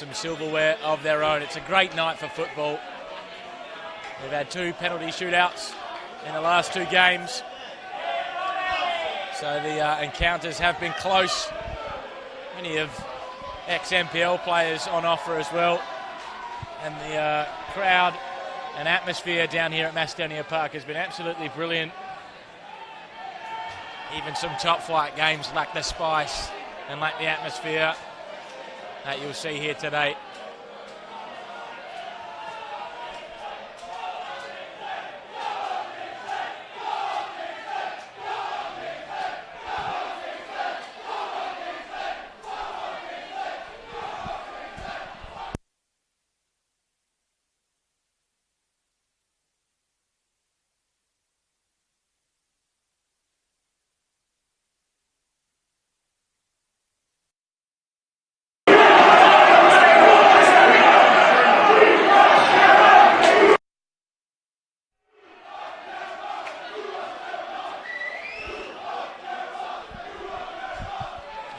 some silverware of their own. It's a great night for football. We've had 2 penalty shootouts in the last 2 games. So the encounters have been close. Many of ex-NPL players on offer as well. And the crowd and atmosphere down here at Macedonia Park has been absolutely brilliant. Even some top flight games lack the spice and lack the atmosphere that you'll see here today.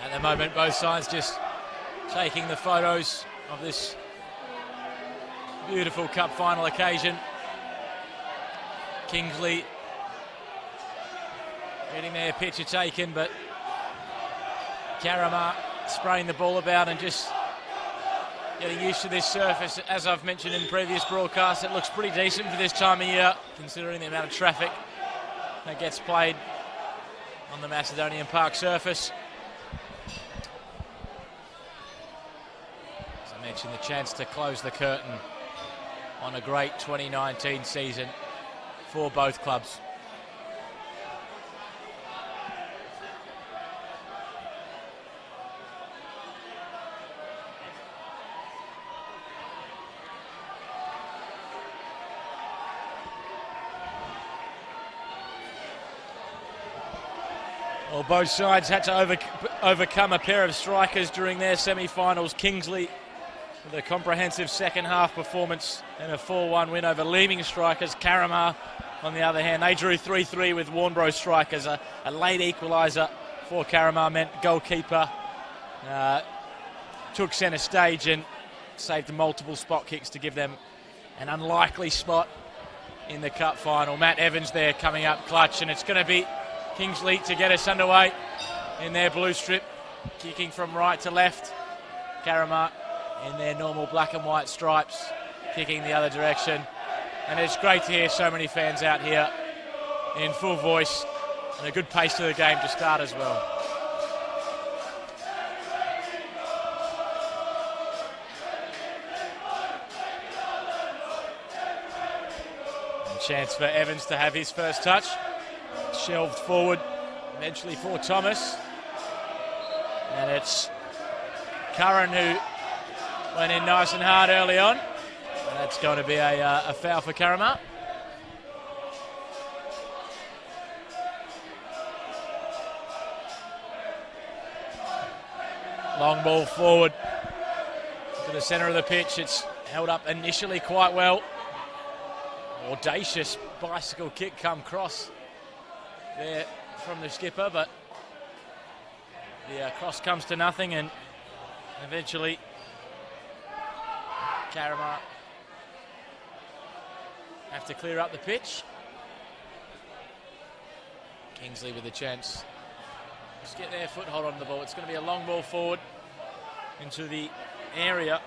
At the moment, both sides just taking the photos of this beautiful cup final occasion. Kingsley getting their picture taken, but Carramar spraying the ball about and just getting used to this surface. As I've mentioned in previous broadcasts, it looks pretty decent for this time of year, considering the amount of traffic that gets played on the Macedonian Park surface. As I mentioned, the chance to close the curtain on a great 2019 season for both clubs. Well, both sides had to overcome a pair of strikers during their semi-finals. Kingsley with a comprehensive second half performance and a 4-1 win over Leeming strikers. Carramar, on the other hand, they drew 3-3 with Warnbro strikers. A late equaliser for Carramar meant goalkeeper took centre stage and saved multiple spot kicks to give them an unlikely spot in the cup final. Matt Evans there coming up clutch, and it's going to be Kingsley to get us underway in their blue strip, kicking from right to left. Carramar in their normal black and white stripes, kicking the other direction. And it's great to hear so many fans out here in full voice, and a good pace to the game to start as well. And chance for Evans to have his first touch. Shelved forward, eventually for Thomas. And it's Curran who went in nice and hard early on. And that's going to be a foul for Carramar. Long ball forward to the centre of the pitch. It's held up initially quite well. Audacious bicycle kick come cross there from the skipper, but the cross comes to nothing, and eventually Carramar have to clear up the pitch. Kingsley with a chance to get their foothold on the ball. It's going to be a long ball forward into the area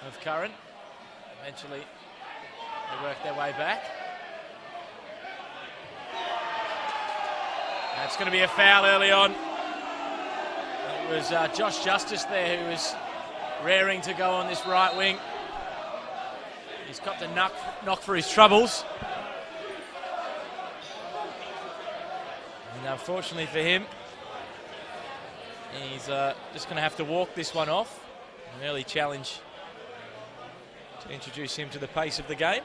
of Curran. Eventually they work their way back. It's going to be a foul early on. It was Josh Justice there who was raring to go on this right wing. He's got the knock for his troubles. And unfortunately for him, he's just going to have to walk this one off. An early challenge to introduce him to the pace of the game.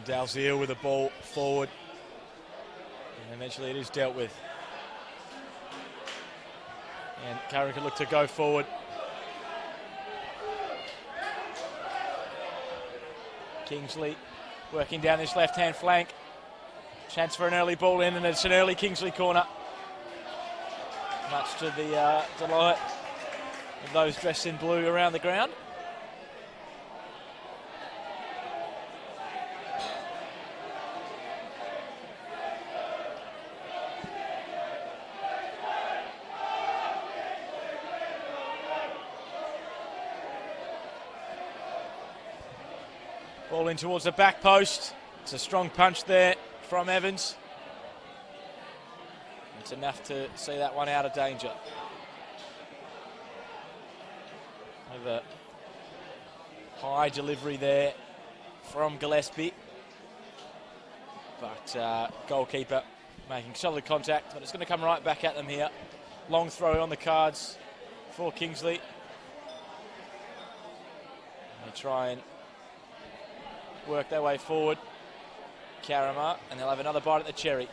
Dalziel with the ball forward, and eventually it is dealt with. And Curran can look to go forward Kingsley working down this left-hand flank. Chance for an early ball in, and it's an early Kingsley corner. Much to the delight of those dressed in blue around the ground. Ball in towards the back post. It's a strong punch there from Evans. It's enough to see that one out of danger. With a high delivery there from Gillespie. But goalkeeper making solid contact, but it's going to come right back at them here. Long throw on the cards for Kingsley. They try and work their way forward, Carramar, and they'll have another bite at the cherry.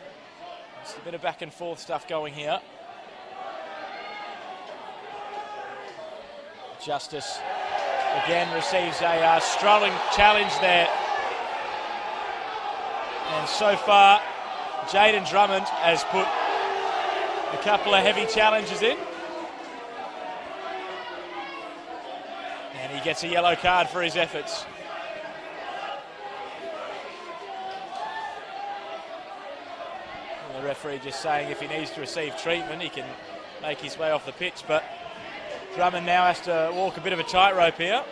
Just a bit of back and forth stuff going here. Justice again receives a strolling challenge there. And so far, Jaden Drummond has put a couple of heavy challenges in. And he gets a yellow card for his efforts. The referee just saying if he needs to receive treatment, he can make his way off the pitch, but Drummond now has to walk a bit of a tightrope here.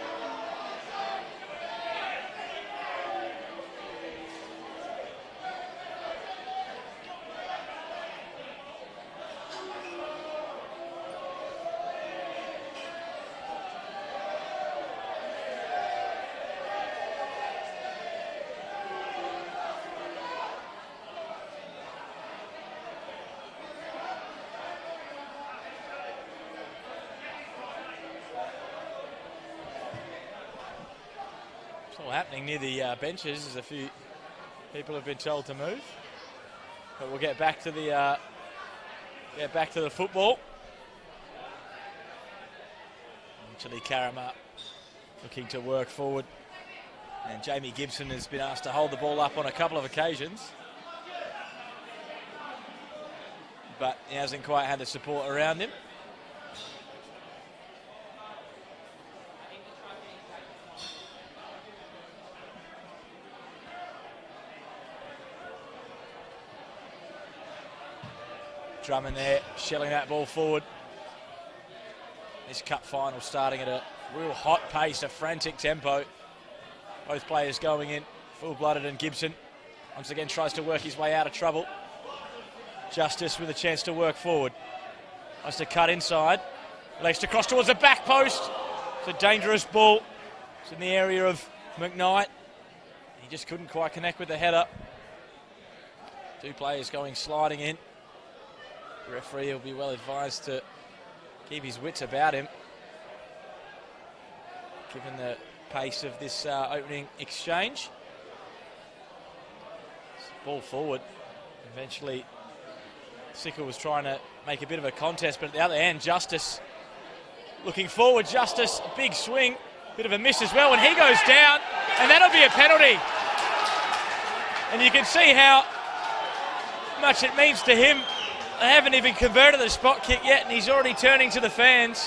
It's all happening near the benches as a few people have been told to move. But we'll get back to the football. Actually, Carramar looking to work forward, and Jamie Gibson has been asked to hold the ball up on a couple of occasions, but he hasn't quite had the support around him. Drummond there, shelling that ball forward. This cup final starting at a real hot pace, a frantic tempo. Both players going in, full-blooded, and Gibson once again tries to work his way out of trouble. Justice with a chance to work forward. Wants to cut inside. Legs to cross towards the back post. It's a dangerous ball. It's in the area of McKnight. He just couldn't quite connect with the header. Two players going sliding in. The referee will be well advised to keep his wits about him, given the pace of this opening exchange. Ball forward. Eventually, Sickle was trying to make a bit of a contest, but at the other end, Justice looking forward. Justice, a big swing, bit of a miss as well, and he goes down, and that'll be a penalty. And you can see how much it means to him. They haven't even converted the spot kick yet, and he's already turning to the fans.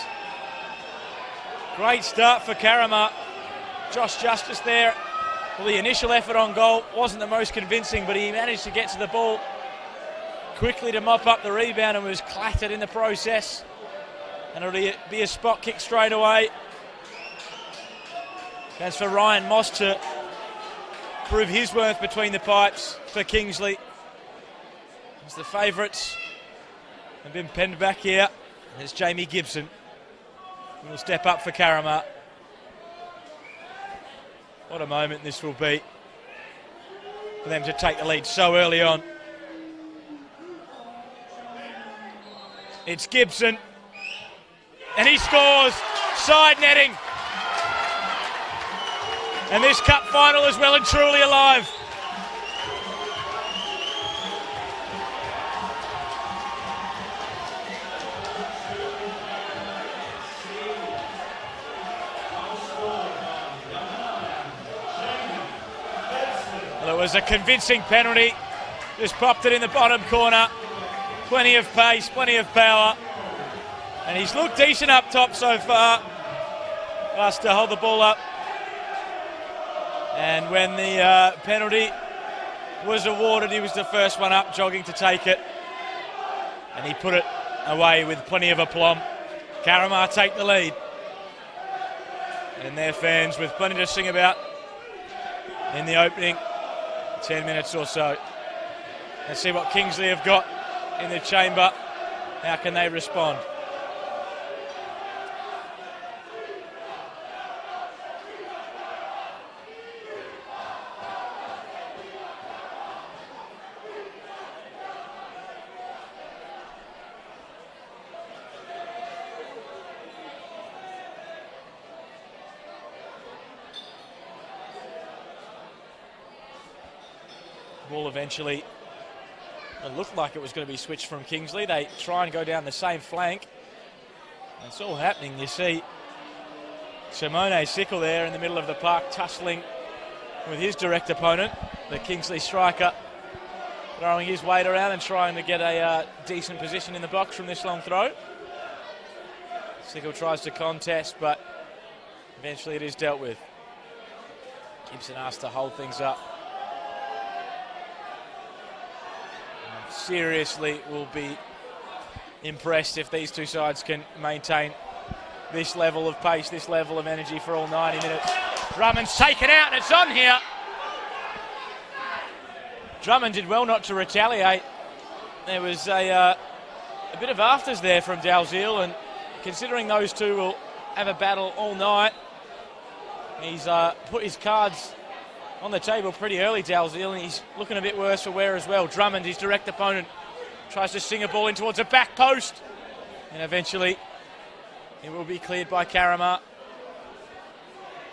Great start for Carramar. Josh Justice there. Well, the initial effort on goal wasn't the most convincing, but he managed to get to the ball quickly to mop up the rebound and was clattered in the process. And it'll be a spot kick straight away. As for Ryan Moss to prove his worth between the pipes for Kingsley. As the favourites have been penned back here. There's Jamie Gibson, who will step up for Carramar. What a moment this will be for them to take the lead so early on. It's Gibson, and he scores. Side netting. And this cup final is well and truly alive. Well, it was a convincing penalty. Just popped it in the bottom corner. Plenty of pace, plenty of power. And he's looked decent up top so far. Asked to hold the ball up. And when the penalty was awarded, he was the first one up, jogging to take it. And he put it away with plenty of aplomb. Carramar take the lead. And their fans with plenty to sing about in the opening 10 minutes or so. Let's see what Kingsley have got in the chamber. How can they respond? Ball eventually, it looked like it was going to be switched from Kingsley. They try and go down the same flank. It's all happening. You see Simone Sickle there in the middle of the park tussling with his direct opponent, the Kingsley striker, throwing his weight around and trying to get a decent position in the box from this long throw. Sickle tries to contest, but eventually it is dealt with. Gibson asked to hold things up. Seriously will be impressed if these two sides can maintain this level of pace, this level of energy for all 90 minutes. Drummond's taken out and it's on here. Drummond did well not to retaliate. There was a bit of afters there from Dalziel, and considering those two will have a battle all night, he's put his cards on the table pretty early, Dalziel, and he's looking a bit worse for wear as well. Drummond, his direct opponent, tries to sing a ball in towards a back post, and eventually it will be cleared by Carramar.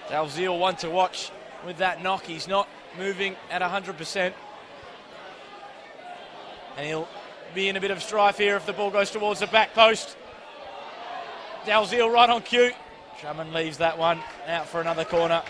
Dalziel one to watch with that knock. He's not moving at 100%, and he'll be in a bit of strife here if the ball goes towards the back post. Dalziel right on cue. Drummond leaves that one out for another corner.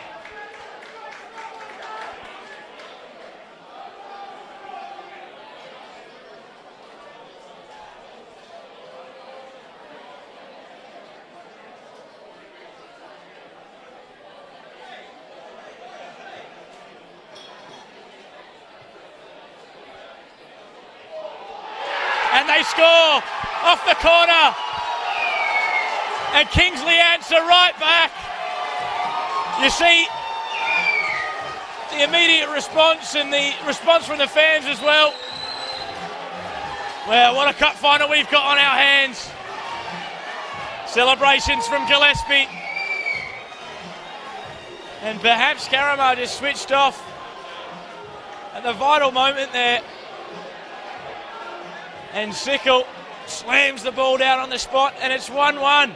And they score off the corner. And Kingsley answer right back. You see the immediate response and the response from the fans as well. Well, what a cup final we've got on our hands. Celebrations from Gillespie. And perhaps Carramar just switched off at the vital moment there. And Sickle slams the ball down on the spot, and it's 1-1.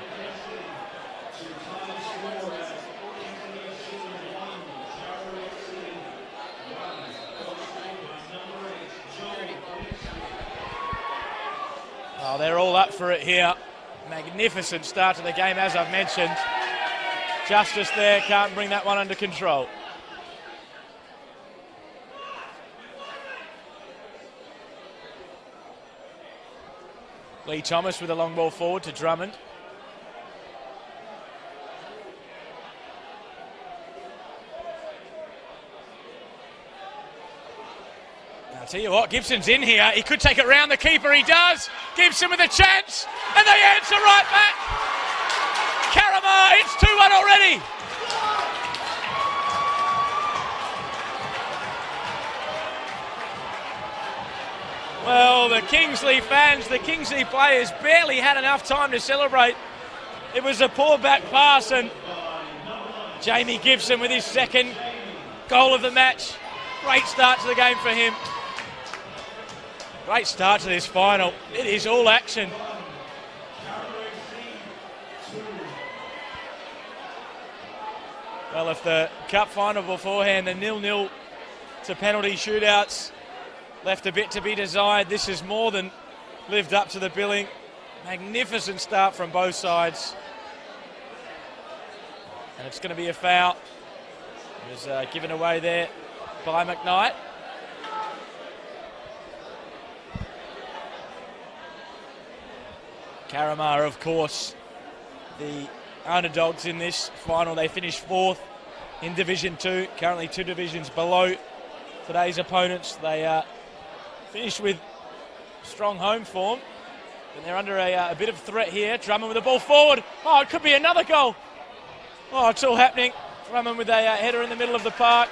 Oh, they're all up for it here. Magnificent start to the game, as I've mentioned. Justice there, can't bring that one under control. Lee Thomas with a long ball forward to Drummond. I'll tell you what, Gibson's in here. He could take it round the keeper. He does. Gibson with a chance. And they answer right back. Carramar, it's 2-1 already. Well, the Kingsley fans, the Kingsley players barely had enough time to celebrate. It was a poor back pass, and Jamie Gibson with his second goal of the match. Great start to the game for him. Great start to this final. It is all action. Well, if the cup final beforehand, the 0-0 to penalty shootouts left a bit to be desired, this has more than lived up to the billing. Magnificent start from both sides. And it's going to be a foul. It was given away there by McKnight. Carramar, of course, the underdogs in this final. They finished 4th in Division 2, currently 2 divisions below today's opponents. They finished with strong home form, but they're under a bit of threat here. Drummond with the ball forward. Oh, it could be another goal. Oh, it's all happening. Drummond with a header in the middle of the park,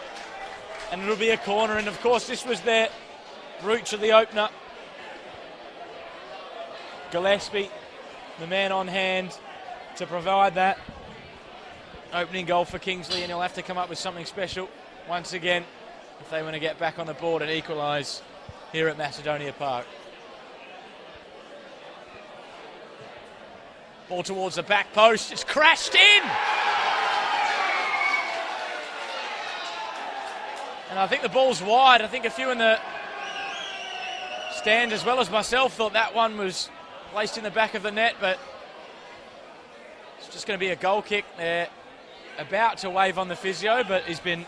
and it'll be a corner. And of course, this was their route to the opener. Gillespie, the man on hand to provide that opening goal for Kingsley, and he'll have to come up with something special once again if they want to get back on the board and equalise here at Macedonia Park. Ball towards the back post, it's crashed in! And I think the ball's wide. I think a few in the stand as well as myself thought that one was placed in the back of the net, but it's just going to be a goal kick. They're about to wave on the physio, but I think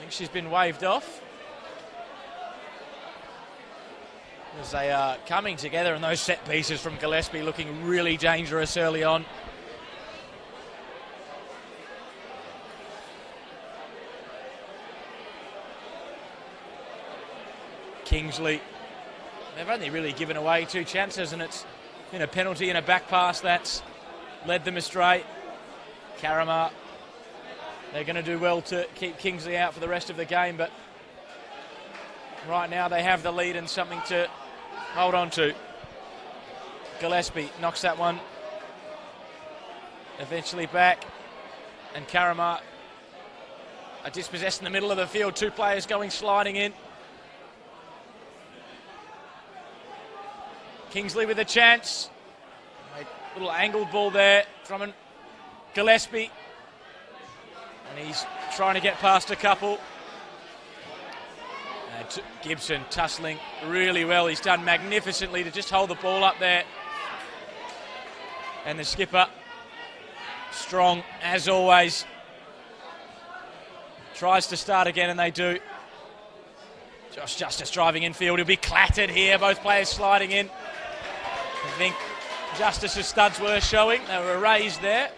she's been waved off. As they are coming together, and those set pieces from Gillespie looking really dangerous early on. Kingsley, they've only really given away 2 chances, and it's been a penalty and a back pass that's led them astray. Carramar, they're going to do well to keep Kingsley out for the rest of the game, but right now they have the lead and something to hold on to. Gillespie knocks that one eventually back, and Carramar are dispossessed in the middle of the field. 2 players going sliding in. Kingsley with a chance. A little angled ball there. Drummond, Gillespie. And he's trying to get past a couple. Gibson tussling really well. He's done magnificently to just hold the ball up there. And the skipper, strong as always, tries to start again, and they do. Josh Justice driving infield. He'll be clattered here. Both players sliding in. I think Justice's studs were showing. They were raised there.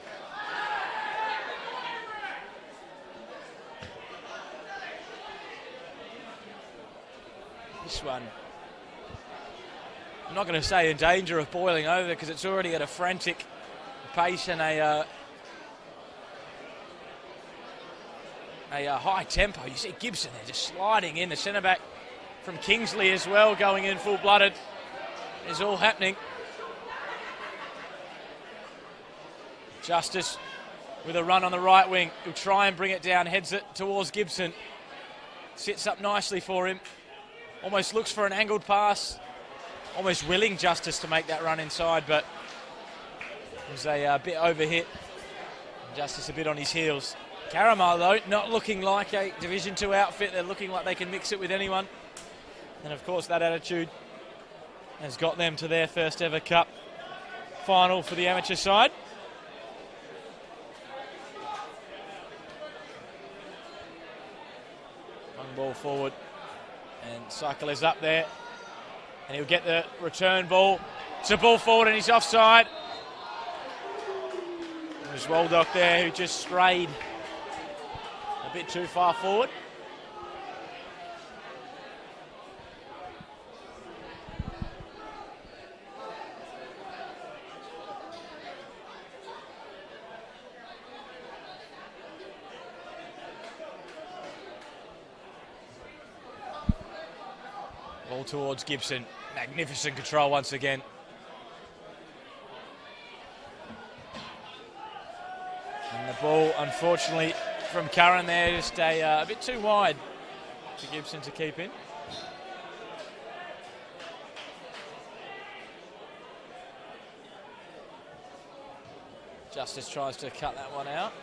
This one, I'm not going to say in danger of boiling over because it's already at a frantic pace and a high tempo. You see Gibson there just sliding in. The centre-back from Kingsley as well going in full-blooded. It's all happening. Justice with a run on the right wing. He'll try and bring it down, heads it towards Gibson. Sits up nicely for him. Almost looks for an angled pass. Almost willing Justice to make that run inside, but it was a bit overhit. Justice a bit on his heels. Carramar, though, not looking like a Division 2 outfit. They're looking like they can mix it with anyone. And, of course, that attitude has got them to their first ever cup final for the amateur side. Long ball forward. And Cycle is up there. And he'll get the return ball. It's a ball forward and he's offside. There's Waldock there who just strayed a bit too far forward. Ball towards Gibson. Magnificent control once again. And the ball, unfortunately, from Curran there, just a bit too wide for Gibson to keep in. Justice tries to cut that one out.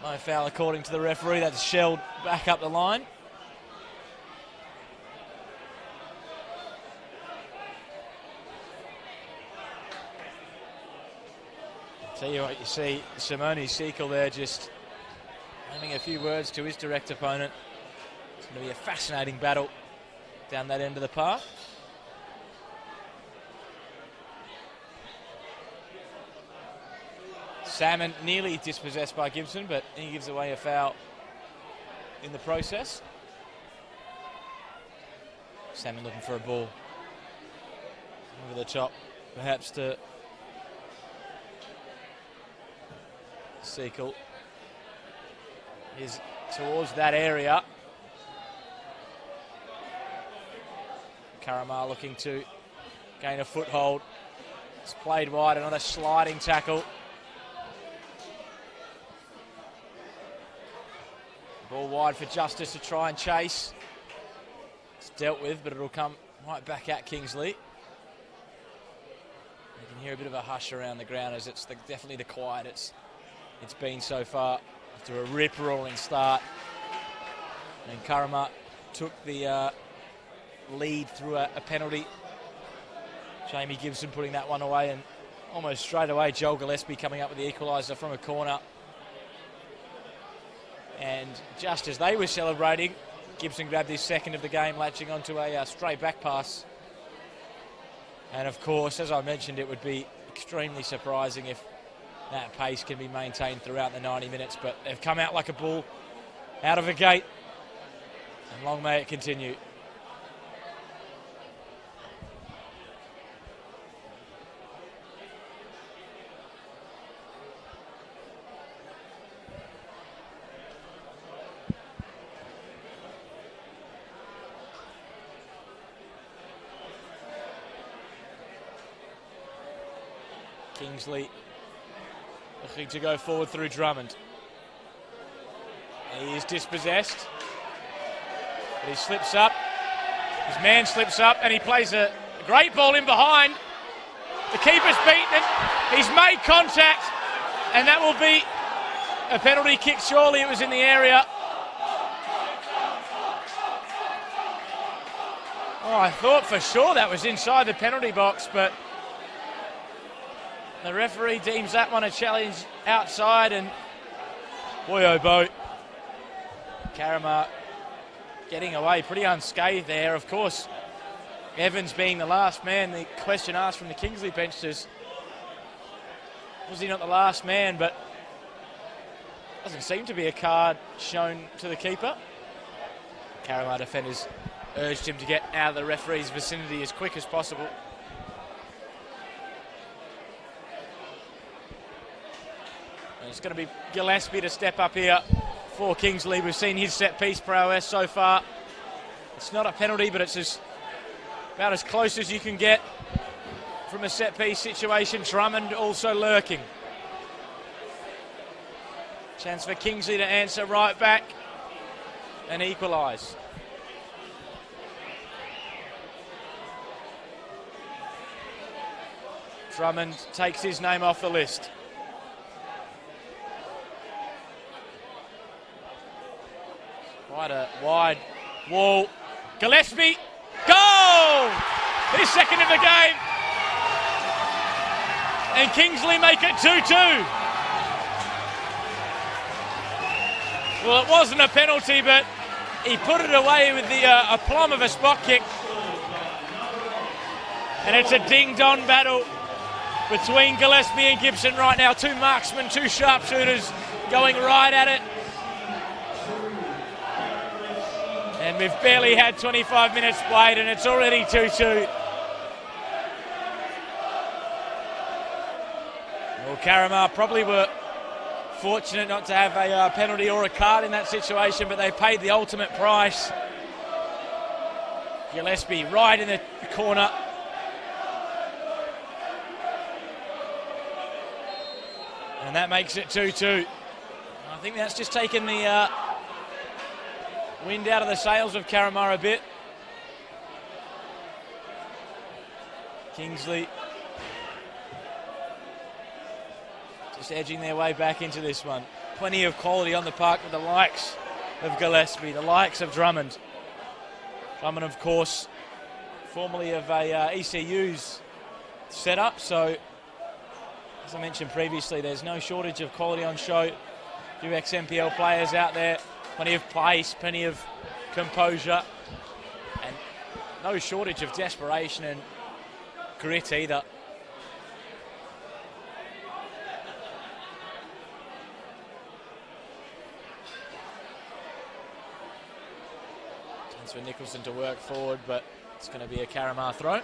No foul according to the referee. That's shelled back up the line. Tell you what, you see Simone Sekel there just having a few words to his direct opponent. It's going to be a fascinating battle down that end of the park. Salmon nearly dispossessed by Gibson, but he gives away a foul in the process. Salmon looking for a ball over the top, perhaps to Sekel. Is towards that area. Carramar looking to gain a foothold. It's played wide, another sliding tackle. Ball wide for Justice to try and chase. It's dealt with, but it'll come right back at Kingsley. You can hear a bit of a hush around the ground as it's definitely the quiet it's been so far after a rip-roaring start. And Carramar took the lead through a penalty. Jamie Gibson putting that one away, and almost straight away Joel Gillespie coming up with the equaliser from a corner. And just as they were celebrating, Gibson grabbed his second of the game, latching onto a straight back pass. And of course, as I mentioned, it would be extremely surprising if that pace can be maintained throughout the 90 minutes, but they've come out like a bull out of the gate, and long may it continue. Kingsley looking to go forward through Drummond. He is dispossessed, but he slips up. His man slips up and he plays a great ball in behind. The keeper's beaten it. He's made contact, and that will be a penalty kick. Surely it was in the area. Oh, I thought for sure that was inside the penalty box, but the referee deems that one a challenge outside, and boy oh boy, Carramar getting away pretty unscathed there. Of course, Evans being the last man, the question asked from the Kingsley bench is, was he not the last man? But doesn't seem to be a card shown to the keeper. Carramar defenders urged him to get out of the referee's vicinity as quick as possible. It's going to be Gillespie to step up here for Kingsley. We've seen his set-piece prowess so far. It's not a penalty, but it's about as close as you can get from a set-piece situation. Drummond also lurking. Chance for Kingsley to answer right back and equalise. Drummond takes his name off the list. Quite a wide wall. Gillespie, goal! His second of the game. And Kingsley make it 2-2. Well, it wasn't a penalty, but he put it away with the aplomb of a spot kick. And it's a ding-dong battle between Gillespie and Gibson right now. Two marksmen, two sharpshooters going right at it. And we've barely had 25 minutes played, and it's already 2-2. Well, Carramar probably were fortunate not to have a penalty or a card in that situation, but they paid the ultimate price. Gillespie right in the corner. And that makes it 2-2. I think that's just taken the wind out of the sails of Carramar a bit. Kingsley just edging their way back into this one. Plenty of quality on the park with the likes of Gillespie, the likes of Drummond. Drummond, of course, formerly of a ECU's setup, so as I mentioned previously, there's no shortage of quality on show. A few ex-NPL players out there, plenty of pace, plenty of composure, and no shortage of desperation and grit either. Chance for Nicholson to work forward, but it's going to be a Carramar throw.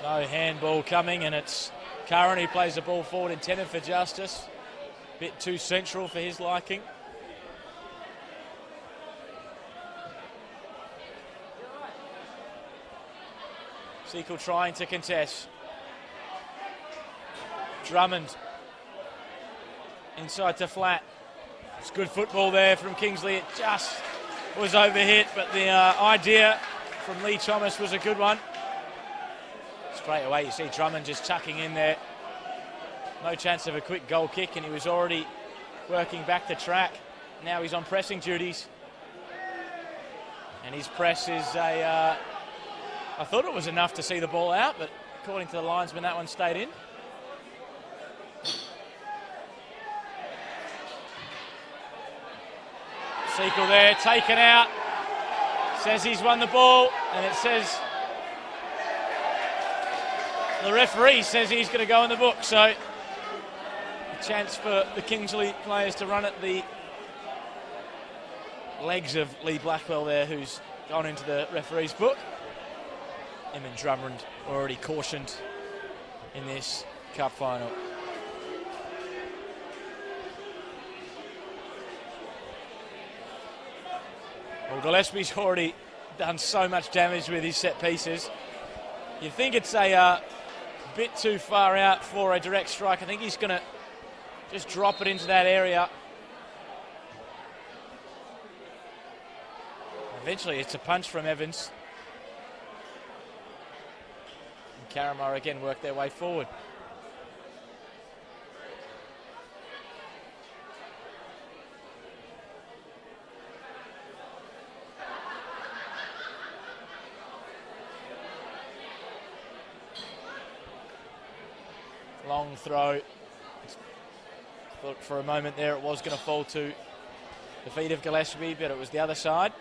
No handball coming, and it's Curran who plays the ball forward, intended for Justice. Bit too central for his liking. Sequel trying to contest. Drummond inside to flat. It's good football there from Kingsley. It just was overhit, but the idea from Lee Thomas was a good one. Straight away you see Drummond just tucking in there. No chance of a quick goal kick, and he was already working back the track. Now he's on pressing duties. And his press is a... I thought it was enough to see the ball out, but according to the linesman, that one stayed in. Sequel there, taken out. Says he's won the ball, and it says... The referee says he's going to go in the book, so a chance for the Kingsley players to run at the legs of Lee Blackwell there, who's gone into the referee's book. Him and Drummond already cautioned in this cup final. Well, Gillespie's already done so much damage with his set pieces. You think it's a bit too far out for a direct strike. I think he's going to just drop it into that area. Eventually it's a punch from Evans. And Carramar again work their way forward. Long throw. Thought for a moment there it was going to fall to the feet of Gillespie, but it was the other side.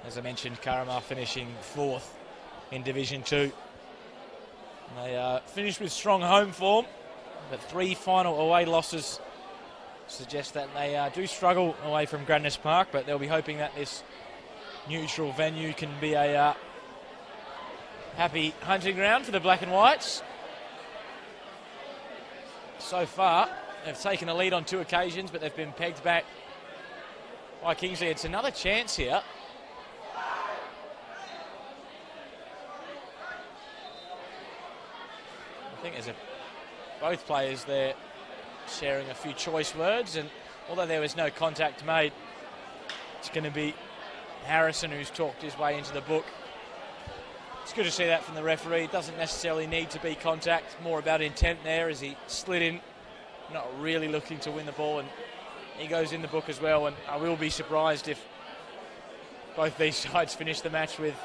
As I mentioned, Carramar finishing 4th in Division 2. They finished with strong home form, but 3 final away losses suggest that they do struggle away from Gradners Park, but they'll be hoping that this neutral venue can be a happy hunting ground for the Black and Whites. So far, they've taken a lead on 2 occasions, but they've been pegged back by Kingsley. It's another chance here. I think there's both players there sharing a few choice words, and although there was no contact made, it's going to be Harrison who's talked his way into the book. It's good to see that from the referee. It doesn't necessarily need to be contact, more about intent there as he slid in, not really looking to win the ball, and he goes in the book as well. And I will be surprised if both these sides finish the match with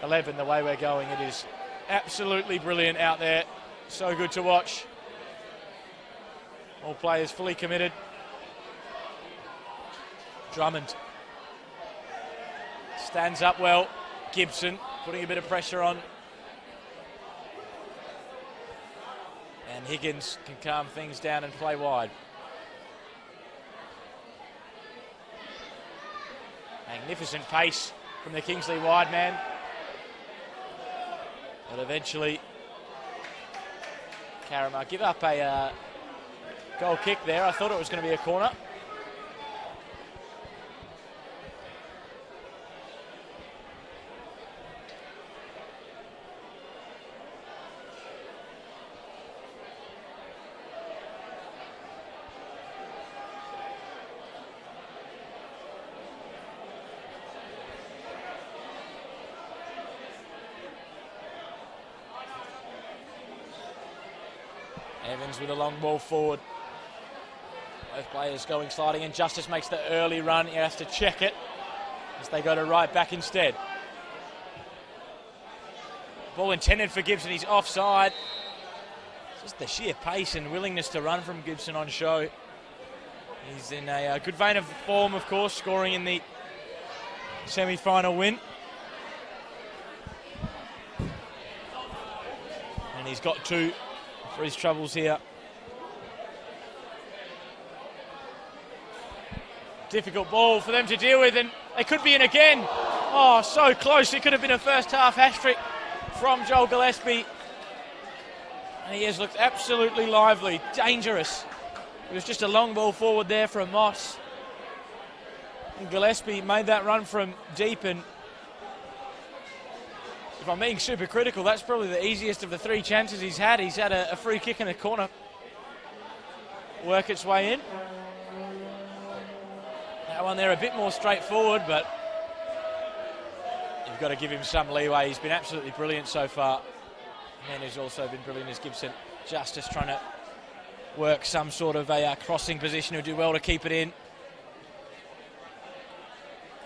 11 the way we're going. It is absolutely brilliant out there. So good to watch. All players fully committed. Drummond stands up well. Gibson putting a bit of pressure on. And Higgins can calm things down and play wide. Magnificent pace from the Kingsley wide man. But eventually, Carramar give up a goal kick there. I thought it was going to be a corner. Evans with a long ball forward. Both players going sliding, and Justice makes the early run. He has to check it as they go to right back instead. Ball intended for Gibson. He's offside. Just the sheer pace and willingness to run from Gibson on show. He's in a good vein of form, of course, scoring in the semi-final win. And he's got 2 for his troubles here. Difficult ball for them to deal with, and they could be in again. Oh, so close. It could have been a first half hat-trick from Joel Gillespie. And he has looked absolutely lively, dangerous. It was just a long ball forward there from Moss. And Gillespie made that run from deep, and if I'm being super critical, that's probably the easiest of the 3 chances he's had. He's had a free kick in the corner work its way in. That one there a bit more straightforward, but you've got to give him some leeway. He's been absolutely brilliant so far. And who's also been brilliant is Gibson. Justice trying to work some sort of a crossing position. He'll do well to keep it in.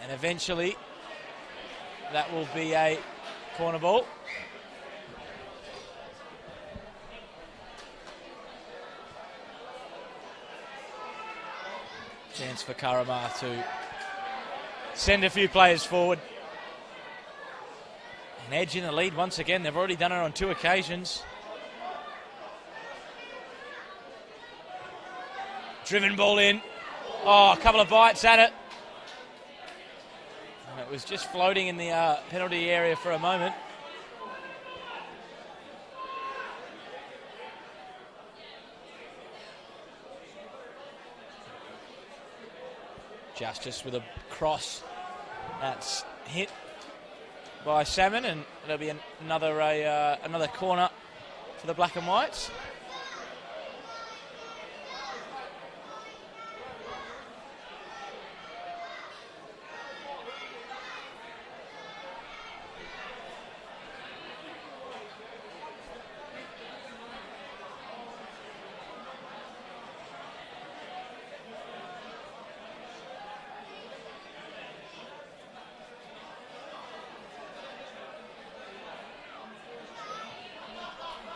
And eventually that will be a corner ball. Chance for Carramar to send a few players forward. An edge in the lead once again. They've already done it on 2 occasions. Driven ball in. Oh, a couple of bites at it. And it was just floating in the penalty area for a moment. Justice with a cross. That's hit by Salmon, and there'll be another corner for the Black and Whites.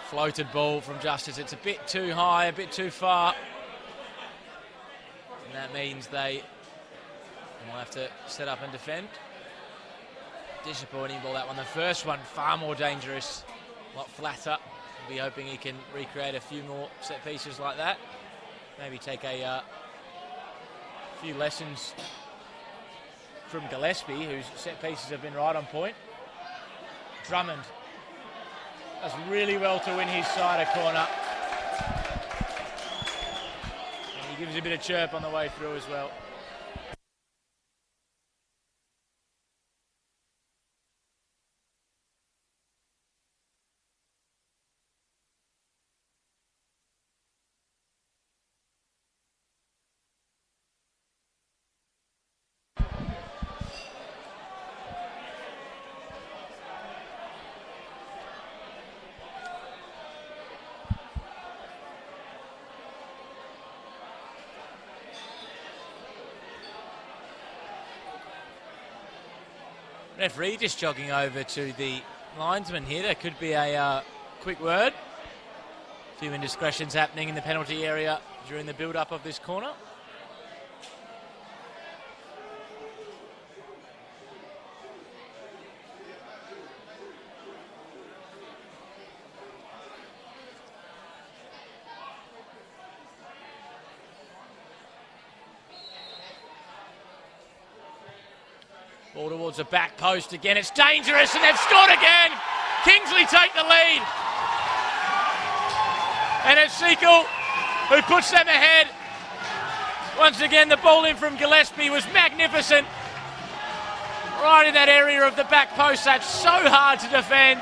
Floated ball from Justice. It's a bit too high, a bit too far. And that means they will have to set up and defend. Disappointing ball, that one. The first one, far more dangerous, a lot flatter. We'll be hoping he can recreate a few more set pieces like that. Maybe take a few lessons from Gillespie, whose set pieces have been right on point. Drummond does really well to win his side a corner. And he gives a bit of chirp on the way through as well. Referee just jogging over to the linesman here. There could be a quick word. A few indiscretions happening in the penalty area during the build-up of this corner. Ball towards the back post again. It's dangerous, and they've scored again. Kingsley take the lead. And it's Sequel who puts them ahead. Once again, the ball in from Gillespie was magnificent. Right in that area of the back post. That's so hard to defend.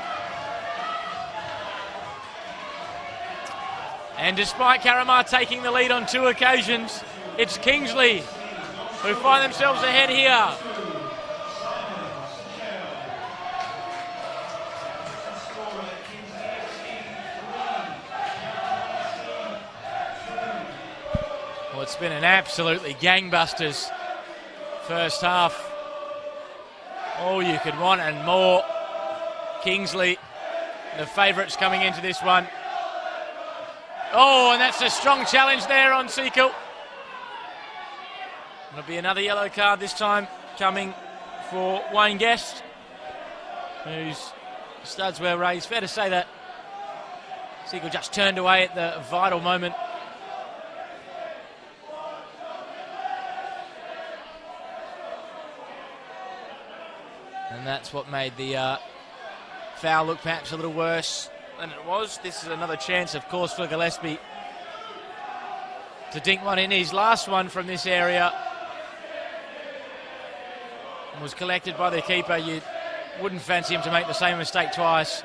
And despite Carramar taking the lead on 2 occasions, it's Kingsley who find themselves ahead here. it's been an absolutely gangbusters first half. All you could want and more. Kingsley, the favourites coming into this one. Oh, and that's a strong challenge there on Seakill. It'll be another yellow card this time coming for Wayne Guest, whose studs were raised. Fair to say that Seakill just turned away at the vital moment. And that's what made the foul look perhaps a little worse than it was. This is another chance, of course, for Gillespie to dink one in. His last one from this area was collected by the keeper. You wouldn't fancy him to make the same mistake twice.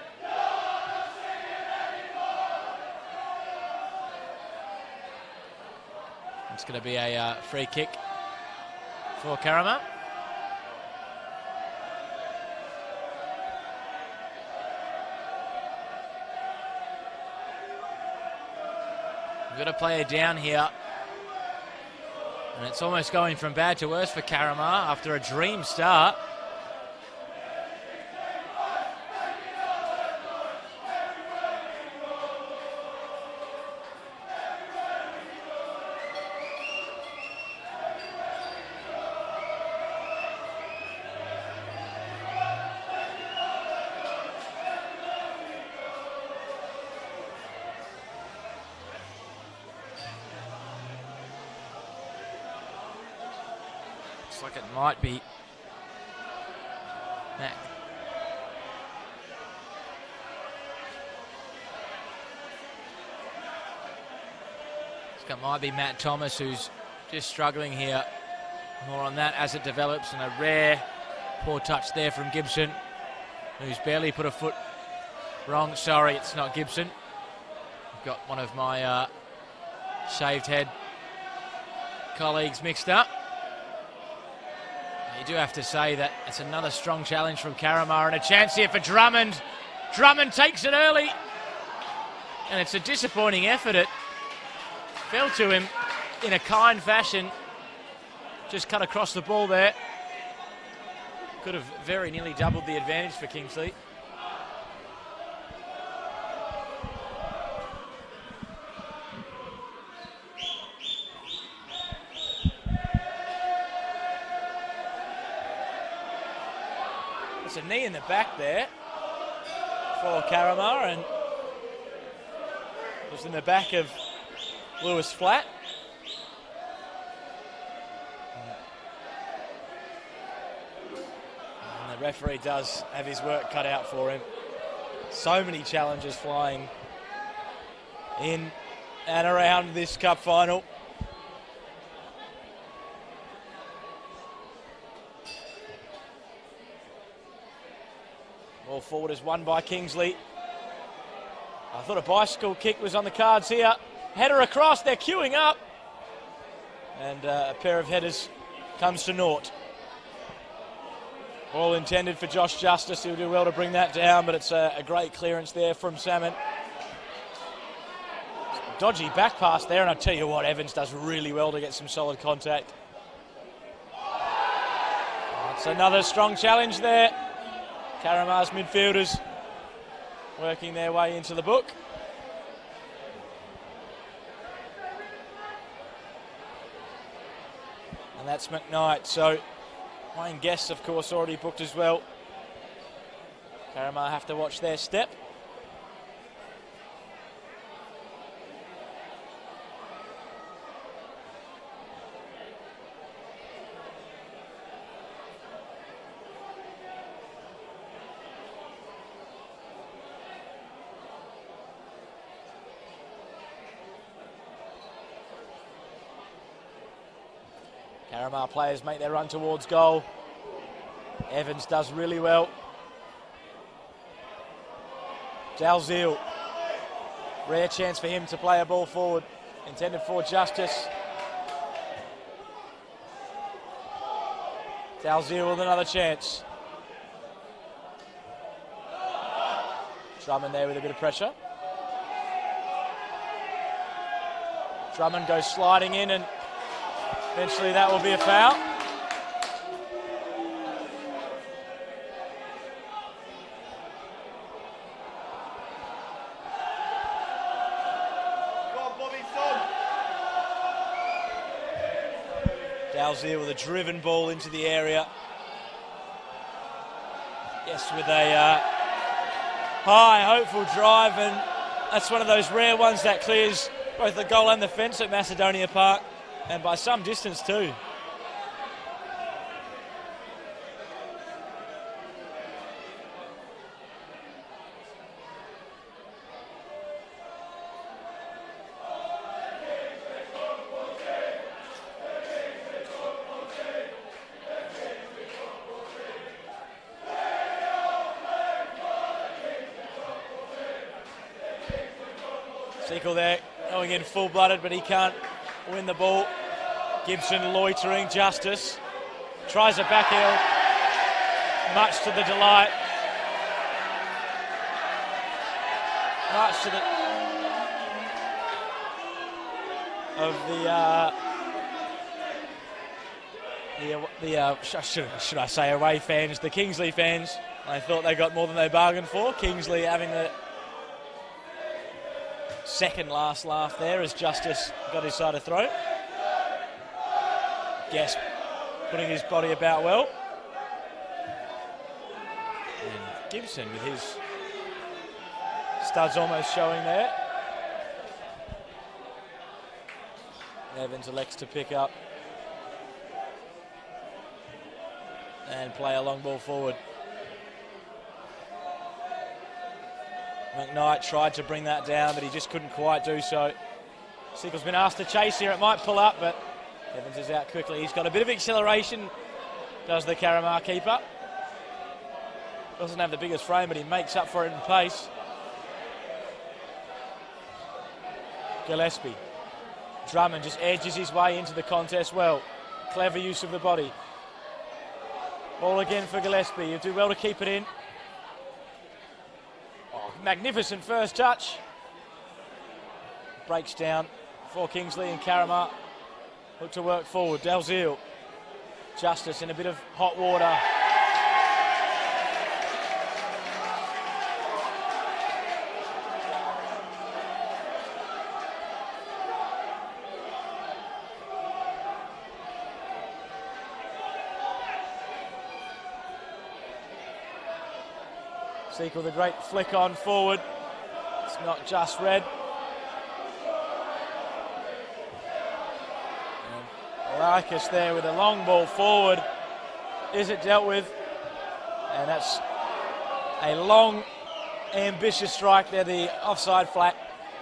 It's going to be a free kick for Carramar. We've got a player down here. And it's almost going from bad to worse for Carramar after a dream start. Like it might be Matt. It might be Matt Thomas who's just struggling here. More on that as it develops, and a rare poor touch there from Gibson, who's barely put a foot wrong. Sorry, it's not Gibson. I've got one of my shaved head colleagues mixed up. You do have to say that it's another strong challenge from Carramar, and a chance here for Drummond. Drummond takes it early, and it's a disappointing effort. It fell to him in a kind fashion. Just cut across the ball there. Could have very nearly doubled the advantage for Kingsley. A knee in the back there for Carramar, and it was in the back of Lewis Flatt. And the referee does have his work cut out for him. So many challenges flying in and around this cup final. Ball forward is won by Kingsley. I thought a bicycle kick was on the cards here. Header across, they're queuing up. And a pair of headers comes to naught. All intended for Josh Justice. He'll do well to bring that down, but it's a great clearance there from Salmon. Dodgy back pass there, and I tell you what, Evans does really well to get some solid contact. That's another strong challenge there. Carramar's midfielders working their way into the book. And that's McKnight. So Wayne Guest, of course, already booked as well. Carramar have to watch their step. Carramar players make their run towards goal. Evans does really well. Dalziel, rare chance for him to play a ball forward, intended for Justice. Dalziel with another chance. Drummond there with a bit of pressure. Drummond goes sliding in and Eventually that will be a foul. Dalziel with a driven ball into the area. Yes, with a high, hopeful drive, and that's one of those rare ones that clears both the goal and the fence at Macedonia Park, and by some distance too. Sequel there, going in full-blooded, but he can't win the ball. Gibson loitering, Justice. Tries a back heel, much to the delight. Much to the... should I say away fans, the Kingsley fans. I thought they got more than they bargained for. Kingsley having the second last laugh there as Justice got his side of throat. Guess putting his body about well. And Gibson with his studs almost showing there. Evans elects to pick up and play a long ball forward. McKnight tried to bring that down, but he just couldn't quite do so. Siegel's been asked to chase here. It might pull up, but Evans is out quickly. He's got a bit of acceleration, does the Carramar keeper. Doesn't have the biggest frame, but he makes up for it in pace. Gillespie. Drummond just edges his way into the contest well. Clever use of the body. Ball again for Gillespie. You do well to keep it in. Magnificent first touch. Breaks down for Kingsley, and Carramar look to work forward. Dalziel. Justice in a bit of hot water. Sequel the great flick on forward. It's not just red. Larkus there with a long ball forward. Is it dealt with? And that's a long, ambitious strike there. The offside flag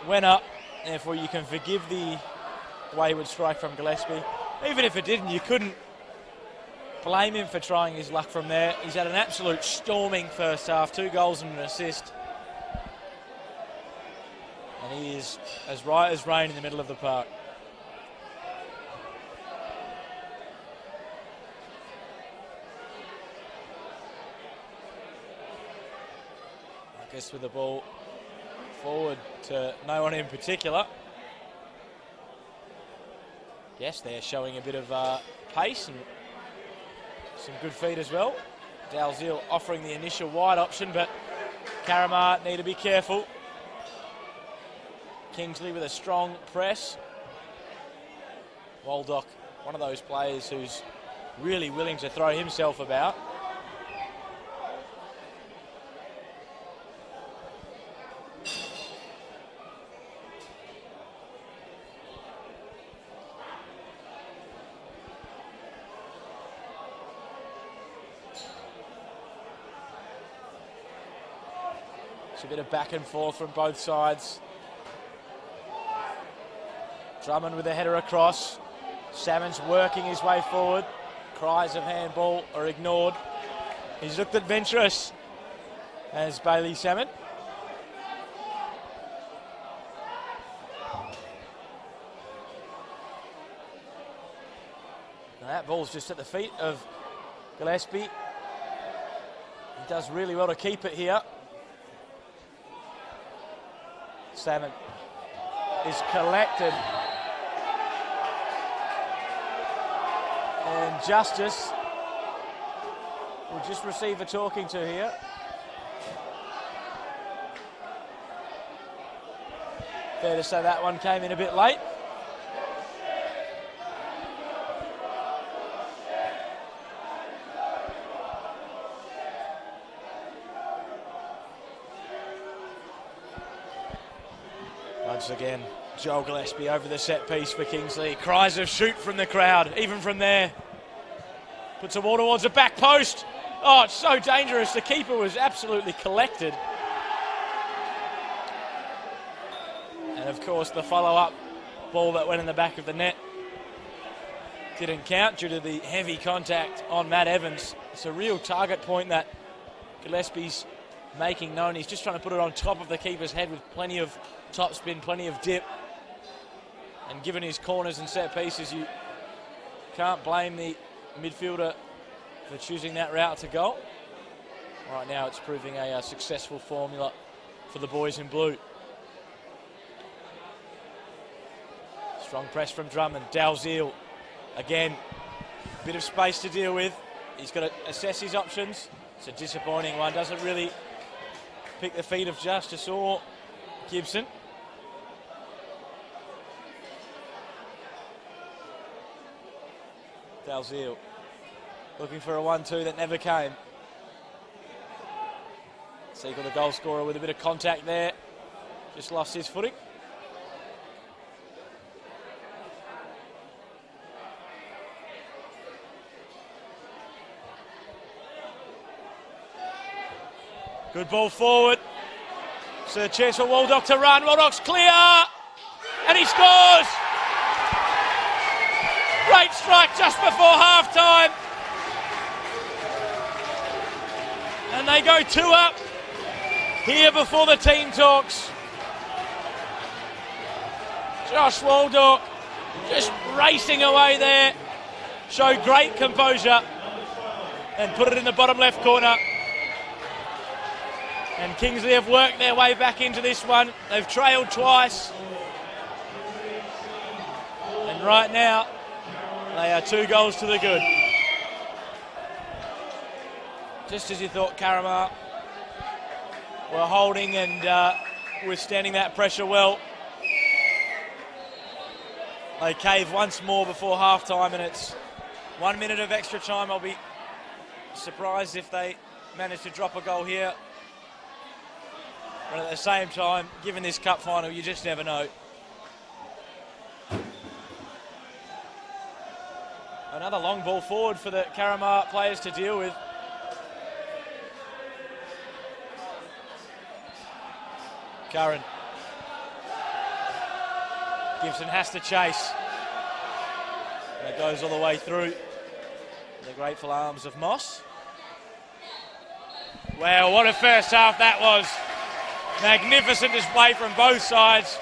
went up. Therefore, you can forgive the wayward strike from Gillespie. Even if it didn't, you couldn't blame him for trying his luck from there. He's had an absolute storming first half, 2 goals and an assist. And he is as right as rain in the middle of the park. I guess with the ball forward to no one in particular. Yes, they're showing a bit of pace and some good feet as well. Dalziel offering the initial wide option, but Carramar need to be careful. Kingsley with a strong press. Waldock, one of those players who's really willing to throw himself about. A bit of back and forth from both sides. Drummond with a header across. Salmon's working his way forward. Cries of handball are ignored. He's looked adventurous as Bailey Salmon. And that ball's just at the feet of Gillespie. He does really well to keep it here. Salmon is collected. And Justice will just receive a talking to here. Fair to say that one came in a bit late. Once again, Joel Gillespie over the set piece for Kingsley. Cries of shoot from the crowd, even from there. Puts the ball towards the back post. Oh, it's so dangerous. The keeper was absolutely collected. And of course, the follow-up ball that went in the back of the net didn't count due to the heavy contact on Matt Evans. It's a real target point that Gillespie's making known. He's just trying to put it on top of the keeper's head with plenty of topspin, plenty of dip. And given his corners and set pieces, you can't blame the midfielder for choosing that route to goal. Right now it's proving a successful formula for the boys in blue. Strong press from Drummond. Dalziel, again, a bit of space to deal with. He's got to assess his options. It's a disappointing one. Doesn't really pick the feet of Justice or Gibson. Dalziel looking for a 1-2 that never came. Siegel, the goal scorer, with a bit of contact there. Just lost his footing. Good ball forward. It's a chance for Waldock to run. Waldock's clear. And he scores! Great strike just before half-time. And they go 2 up here before the team talks. Josh Waldock just racing away there. Showed great composure and put it in the bottom left corner. And Kingsley have worked their way back into this one. They've trailed twice. And right now, they are 2 goals to the good. Just as you thought Carramar were holding and withstanding that pressure well. They cave once more before half-time, and it's 1 minute of extra time. I'll be surprised if they manage to drop a goal here. But at the same time, given this cup final, you just never know. Another long ball forward for the Carramar players to deal with. Curran. Gibson has to chase. And it goes all the way through the grateful arms of Moss. Wow, what a first half that was. Magnificent display from both sides.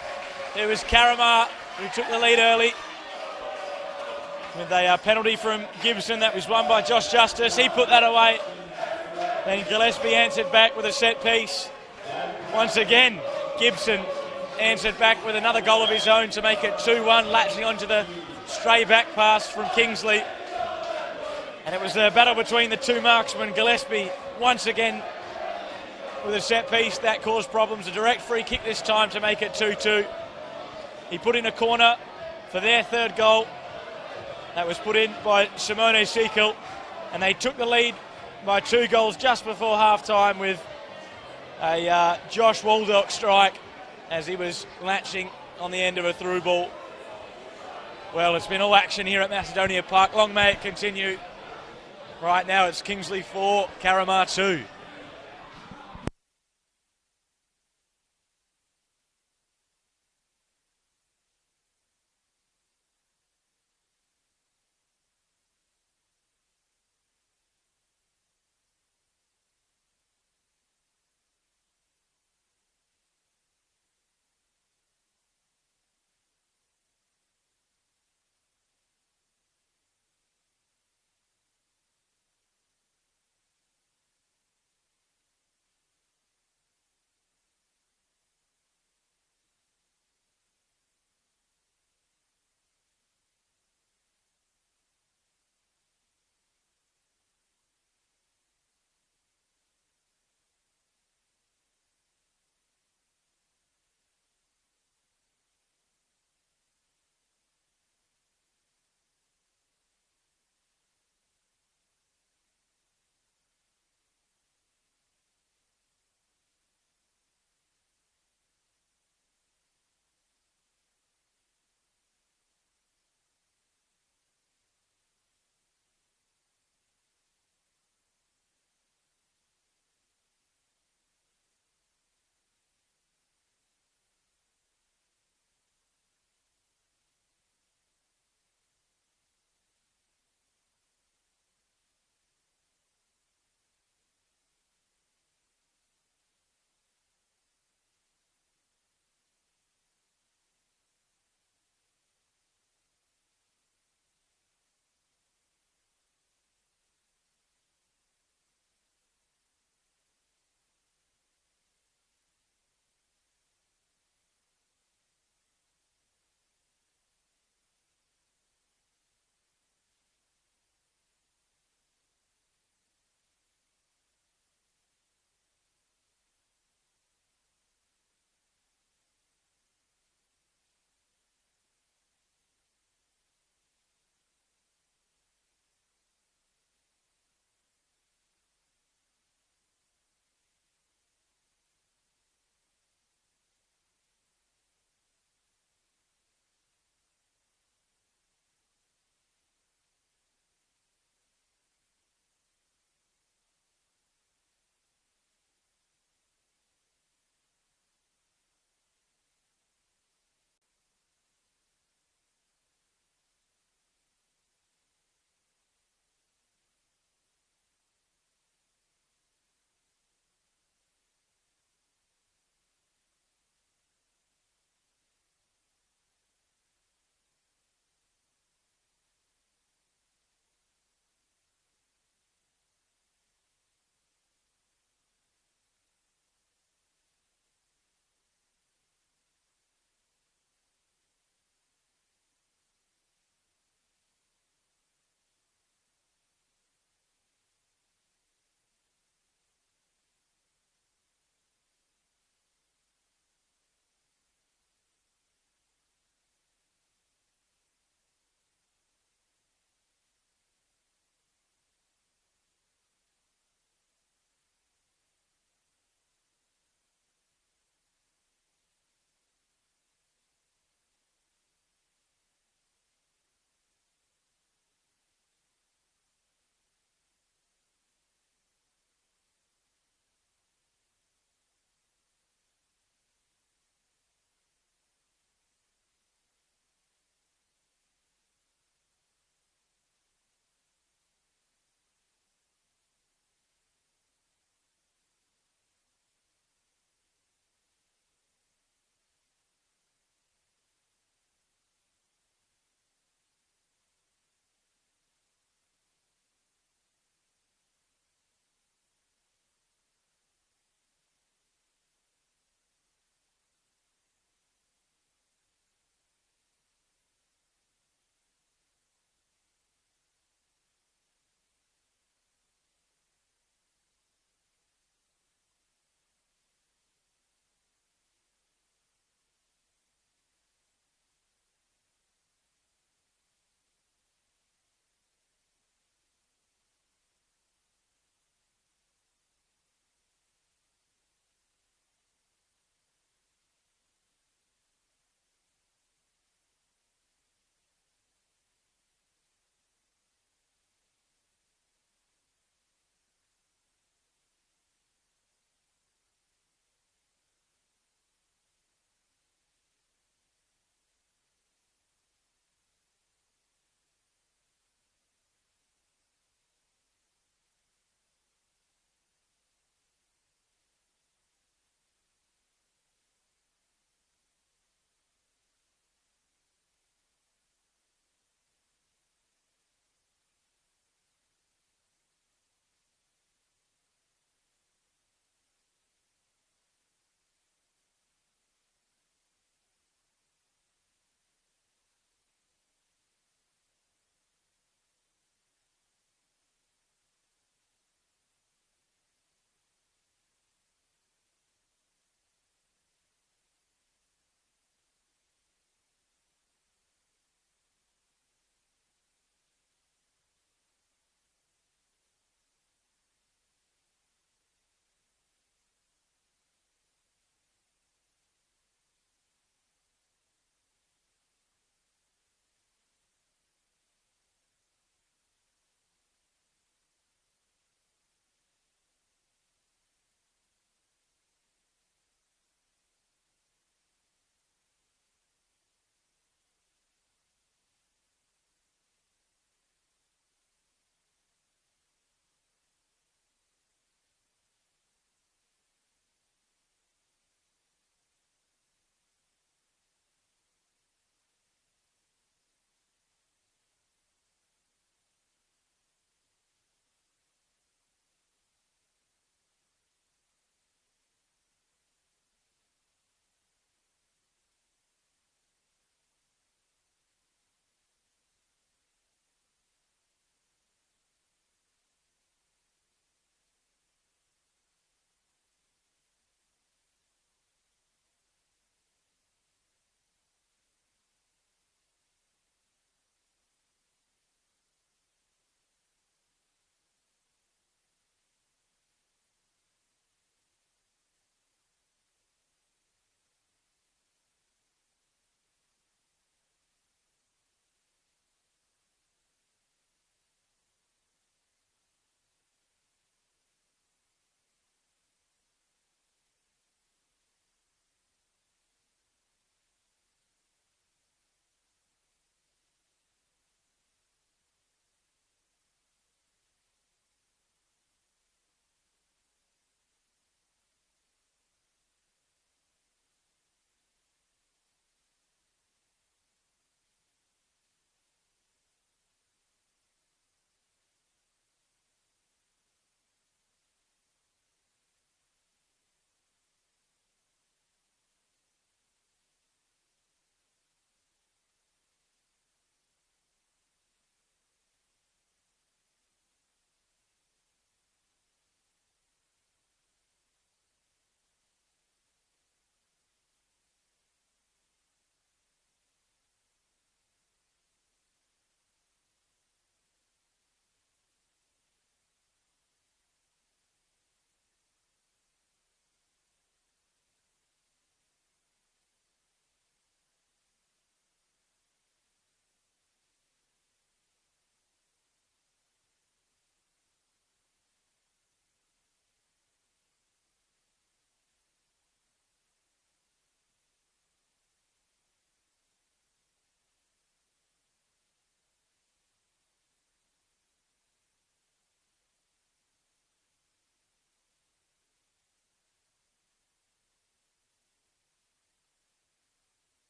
It was Carramar who took the lead early with a penalty from Gibson that was won by Josh Justice. He put that away. Then Gillespie answered back with a set piece. Once again, Gibson answered back with another goal of his own to make it 2-1, latching onto the stray back pass from Kingsley. And it was a battle between the two marksmen. Gillespie once again with a set piece that caused problems. A direct free kick this time to make it 2-2. He put in a corner for their third goal. That was put in by Simone Siegel, and they took the lead by 2 goals just before half-time with a Josh Waldock strike as he was latching on the end of a through ball. Well, it's been all action here at Macedonia Park. Long may it continue. Right now it's Kingsley 4, Carramar 2.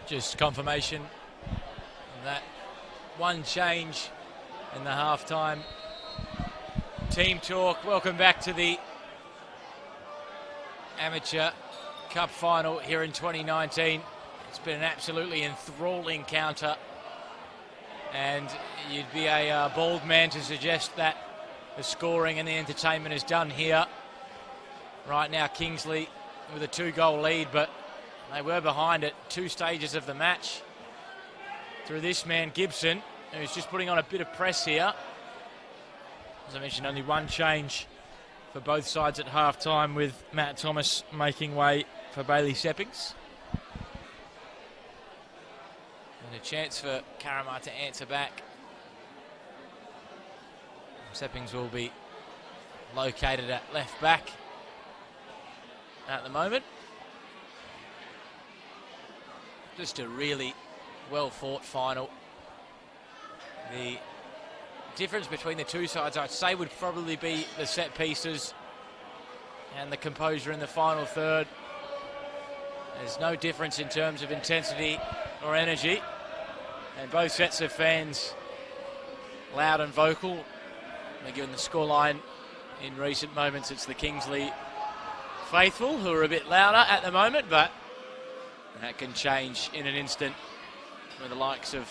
Just confirmation of that one change in the half-time team talk. Welcome back to the Amateur Cup final here in 2019. It's been an absolutely enthralling encounter, and you'd be a bald man to suggest that the scoring and the entertainment is done here. Right now Kingsley with a 2-goal lead, but they were behind at 2 stages of the match through this man Gibson, who's just putting on a bit of press here. As I mentioned, only one change for both sides at half-time, with Matt Thomas making way for Bailey Seppings. And a chance for Carramar to answer back. Seppings will be located at left back at the moment. Just a really well-fought final. The difference between the two sides, I'd say, would probably be the set pieces and the composure in the final third. There's no difference in terms of intensity or energy, and both sets of fans loud and vocal. Given the scoreline in recent moments, it's the Kingsley faithful who are a bit louder at the moment, but that can change in an instant with the likes of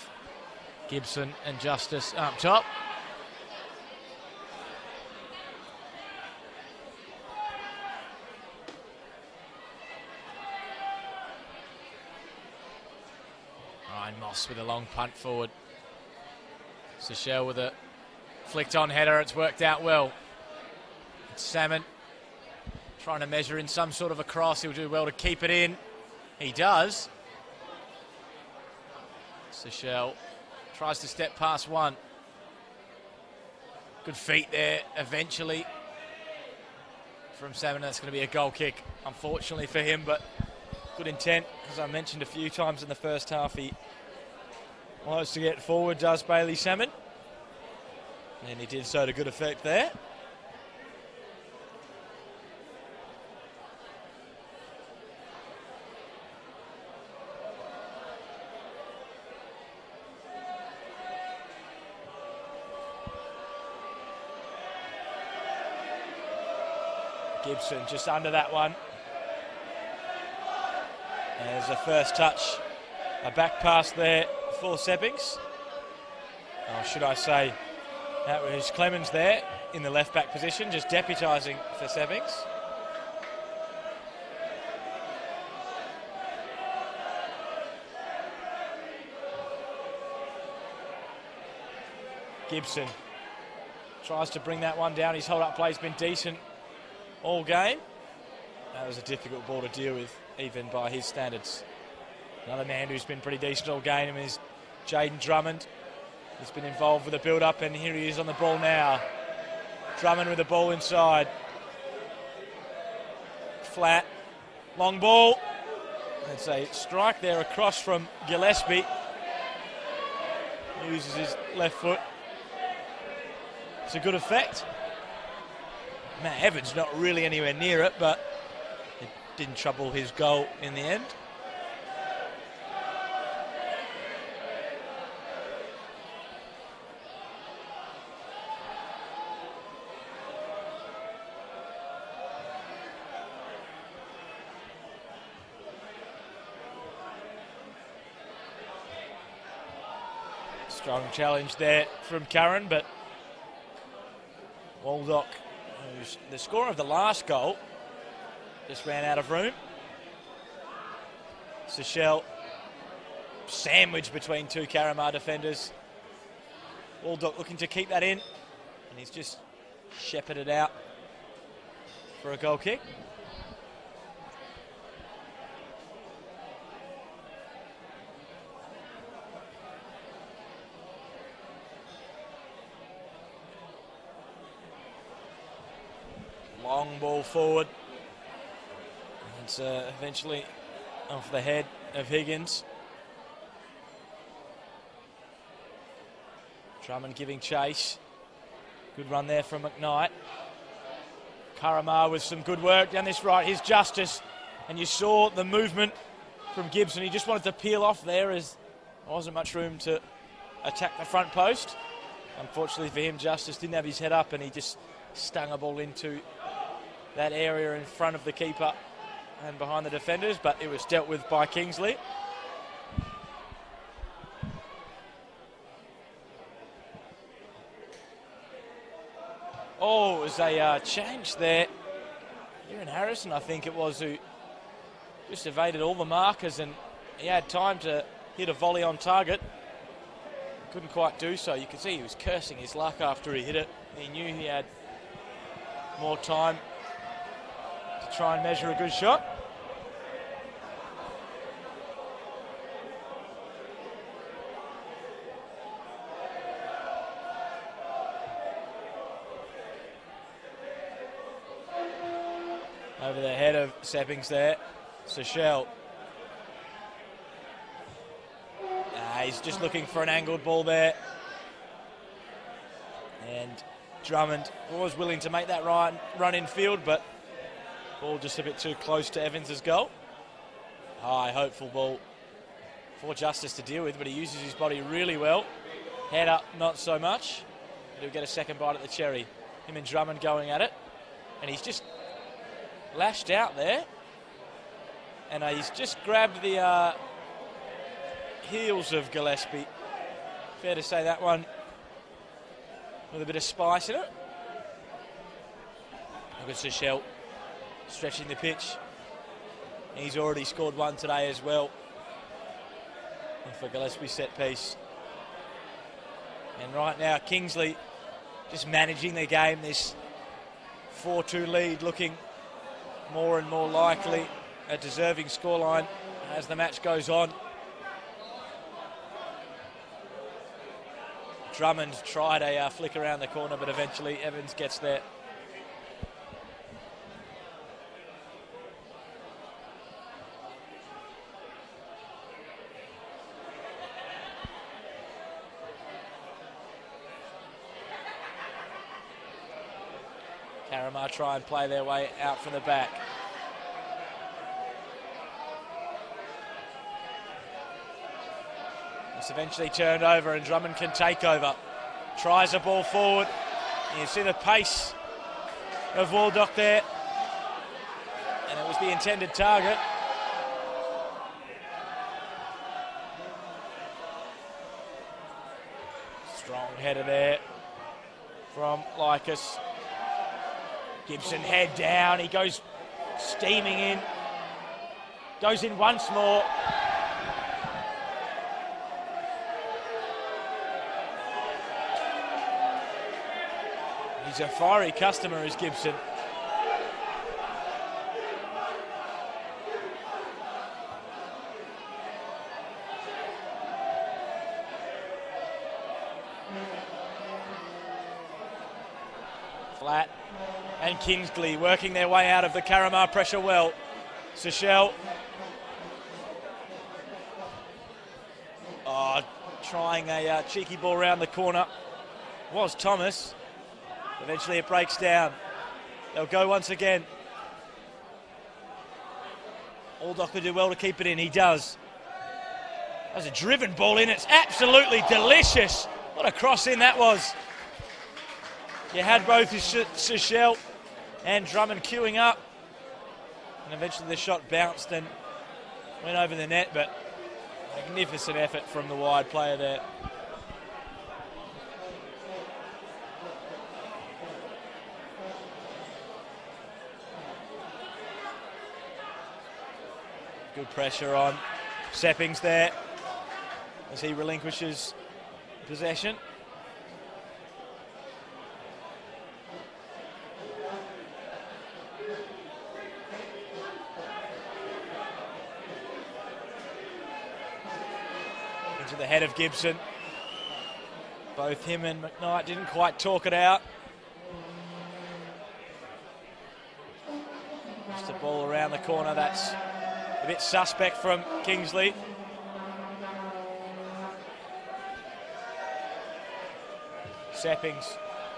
Gibson and Justice up top. Ryan Moss with a long punt forward. Seychelles with a flicked on header. It's worked out well. It's Salmon trying to measure in some sort of a cross. He'll do well to keep it in. He does. Seychelles tries to step past one. Good feet there eventually from Salmon. That's going to be a goal kick, unfortunately for him, but good intent. As I mentioned a few times in the first half, he wants to get forward, does Bailey Salmon. And he did so to good effect there. Gibson just under that one. And there's a first touch, a back pass there for Seppings. Or should I say, that was Clemens there in the left back position, just deputising for Seppings. Gibson tries to bring that one down. His hold-up play's been decent all game. That was a difficult ball to deal with, even by his standards. Another man who's been pretty decent all game is Jaden Drummond. He's been involved with the build-up, and here he is on the ball now. Drummond with the ball inside. Flat, long ball. It's a strike there across from Gillespie. Uses his left foot. It's a good effect. Matt Evans not really anywhere near it, but it didn't trouble his goal in the end. Strong challenge there from Curran, but Waldock, who's the scorer of the last goal, just ran out of room. Seychelles sandwiched between two Carramar defenders. Waldock looking to keep that in, and he's just shepherded out for a goal kick. Long ball forward. It's eventually off the head of Higgins. Drummond giving chase. Good run there from McKnight. Carramar with some good work down this right. Here's Justice. And you saw the movement from Gibson. He just wanted to peel off there as there wasn't much room to attack the front post. Unfortunately for him, Justice didn't have his head up and he just stung a ball into that area in front of the keeper and behind the defenders, but it was dealt with by Kingsley. Oh, it was a change there. Aaron Harrison, I think it was, who just evaded all the markers and he had time to hit a volley on target. Couldn't quite do so. You could see he was cursing his luck after he hit it. He knew he had more time to try and measure a good shot. Over the head of Seppings there. Seychelles. He's just looking for an angled ball there. And Drummond was willing to make that run in field, but ball just a bit too close to Evans's goal. High, hopeful ball for Justice to deal with, but he uses his body really well. Head up, not so much. But he'll get a second bite at the cherry. Him and Drummond going at it. And he's just lashed out there. And he's just grabbed the heels of Gillespie. Fair to say that one with a bit of spice in it. Look at Seychelles stretching the pitch. He's already scored one today as well. And for Gillespie's set piece. And right now Kingsley just managing their game. This 4-2 lead looking more and more likely a deserving scoreline as the match goes on. Drummond tried a flick around the corner, but eventually Evans gets there. Carramar try and play their way out from the back. It's eventually turned over and Drummond can take over. Tries a ball forward. You see the pace of Waldock there. And it was the intended target. Strong header there from Lycus. Gibson head down. He goes steaming in. Goes in once more. He's a fiery customer, is Gibson. Flat. And Kingsley working their way out of the Carramar pressure well. Seychelles. Oh, trying a cheeky ball around the corner. Was Thomas. Eventually it breaks down. They'll go once again. Waldock will do well to keep it in. He does. That's a driven ball in. It's absolutely delicious. What a cross in that was. You had both Seychelles and Drummond queuing up. And eventually the shot bounced and went over the net, but magnificent effort from the wide player there. Good pressure on Seppings there as he relinquishes possession. Into the head of Gibson. Both him and McKnight didn't quite talk it out. Just a ball around the corner that's a bit suspect from Kingsley. Seppings,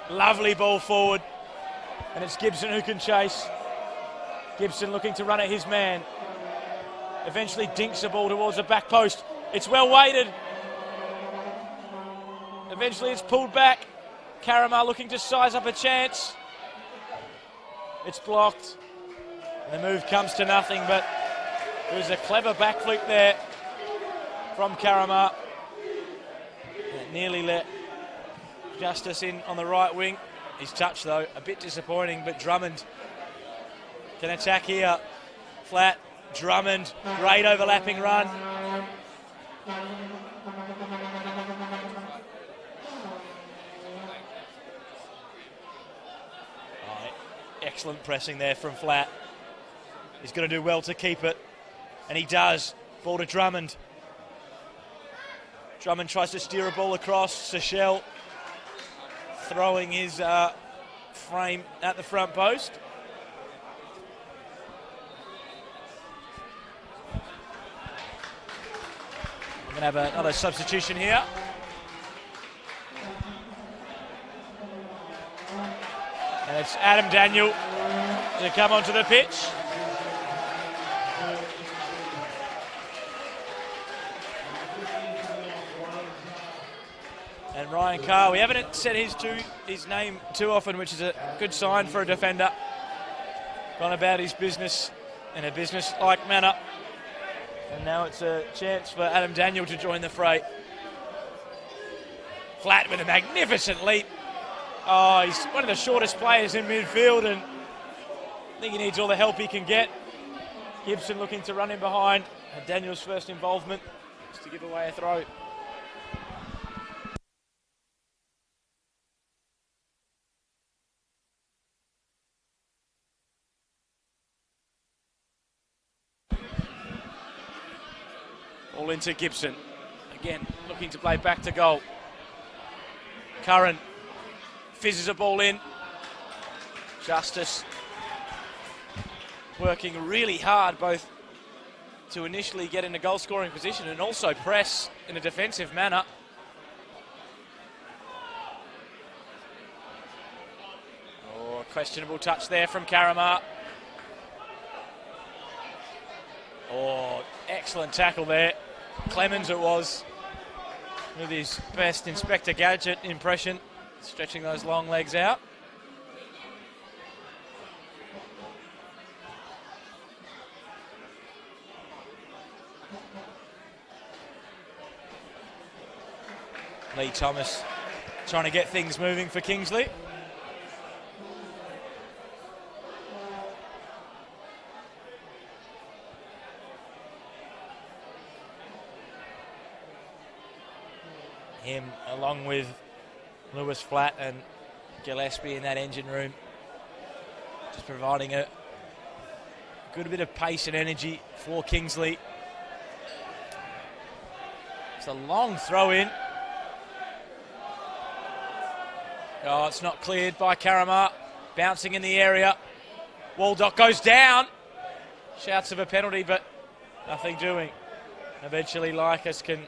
lovely ball forward, and it's Gibson who can chase. Gibson looking to run at his man. Eventually dinks the ball towards the back post. It's well weighted. Eventually it's pulled back. Carramar looking to size up a chance. It's blocked. And the move comes to nothing, but it was a clever back flick there from Carramar. It nearly let Justice in on the right wing. His touch, though, a bit disappointing, but Drummond can attack here. Flat, Drummond, great overlapping run. Excellent pressing there from Flat. He's going to do well to keep it, and he does. Ball to Drummond. Drummond tries to steer a ball across. Seychelles throwing his frame at the front post. We're going to have another substitution here. And it's Adam Daniel to come onto the pitch. And Ryan Carr, we haven't said his name too often, which is a good sign for a defender. Gone about his business in a business-like manner. And now it's a chance for Adam Daniel to join the fray. Flat with a magnificent leap. Oh, he's one of the shortest players in midfield, and I think he needs all the help he can get. Gibson looking to run in behind. And Daniel's first involvement is to give away a throw. All into Gibson. Again, looking to play back to goal. Curran fizzes a ball in. Justice working really hard, both to initially get in a goal scoring position and also press in a defensive manner. Oh, questionable touch there from Carramar. Oh, excellent tackle there. Clemens it was, with his best Inspector Gadget impression, stretching those long legs out. Lee Thomas trying to get things moving for Kingsley. Him, along with Lewis Flat and Gillespie in that engine room, just providing a good bit of pace and energy for Kingsley. It's a long throw in. Oh, it's not cleared by Carramar. Bouncing in the area. Waldock goes down. Shouts of a penalty, but nothing doing. Eventually, Lycus can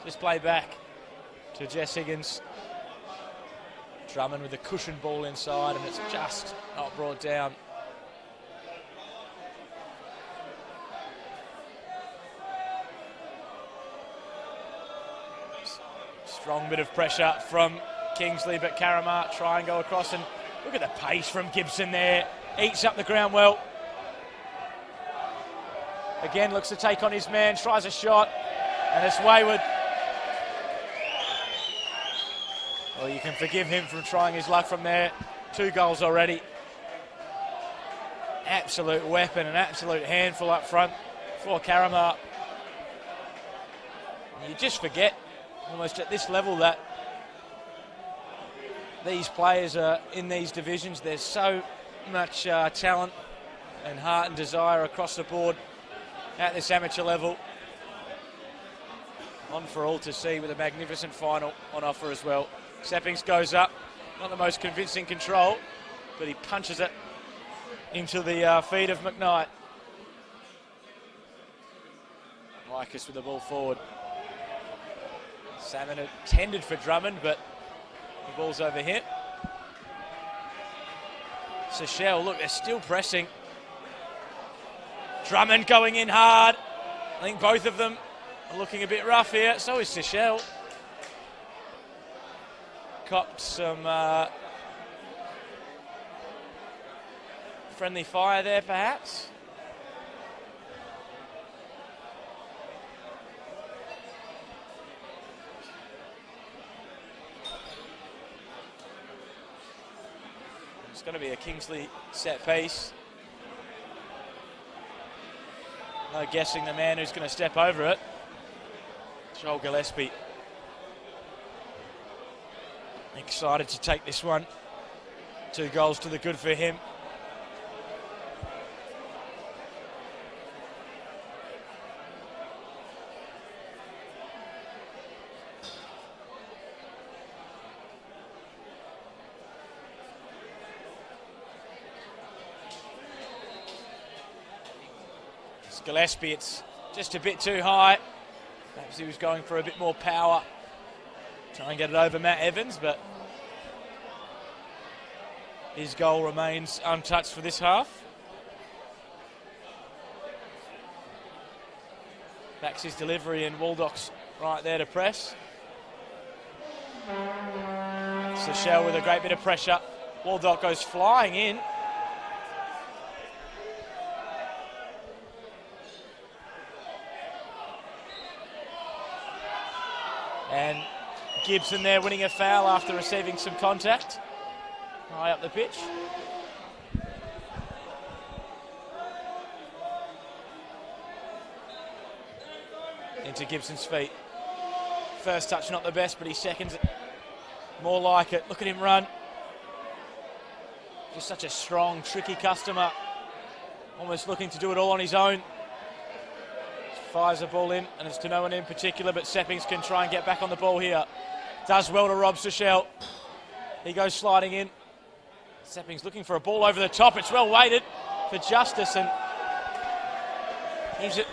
just play back to Jess Higgins. Drummond with a cushion ball inside, and it's just not brought down. Strong bit of pressure from Kingsley, but Carramar try and go across, and look at the pace from Gibson there. Eats up the ground well. Again, looks to take on his man, tries a shot, and it's wayward. Well, you can forgive him from trying his luck from there. 2 goals already. Absolute weapon, an absolute handful up front for Carramar. You just forget, almost at this level, that these players are in these divisions. There's so much talent and heart and desire across the board at this amateur level. On for all to see, with a magnificent final on offer as well. Seppings goes up, not the most convincing control, but he punches it into the feet of McKnight. Lycus with the ball forward. Salmon intended for Drummond, but the ball's over hit. Seychelles, look, they're still pressing. Drummond going in hard. I think both of them are looking a bit rough here. So is Seychelles. Copped some friendly fire there, perhaps. It's going to be a Kingsley set piece. No guessing the man who's going to step over it. Joel Gillespie. Excited to take this one. 2 goals to the good for him. Gillespie, it's just a bit too high. Perhaps he was going for a bit more power. Try and get it over Matt Evans, but his goal remains untouched for this half. Backs his delivery and Waldock's right there to press. Seychelles with a great bit of pressure. Waldock goes flying in. And Gibson there winning a foul after receiving some contact. High up the pitch. Into Gibson's feet. First touch not the best, but he seconds it. More like it. Look at him run. Just such a strong, tricky customer. Almost looking to do it all on his own. Fires the ball in, and it's to no one in particular, but Seppings can try and get back on the ball here. Does well to rob Seychelles. He goes sliding in. Seppings looking for a ball over the top. It's well weighted for Justice, and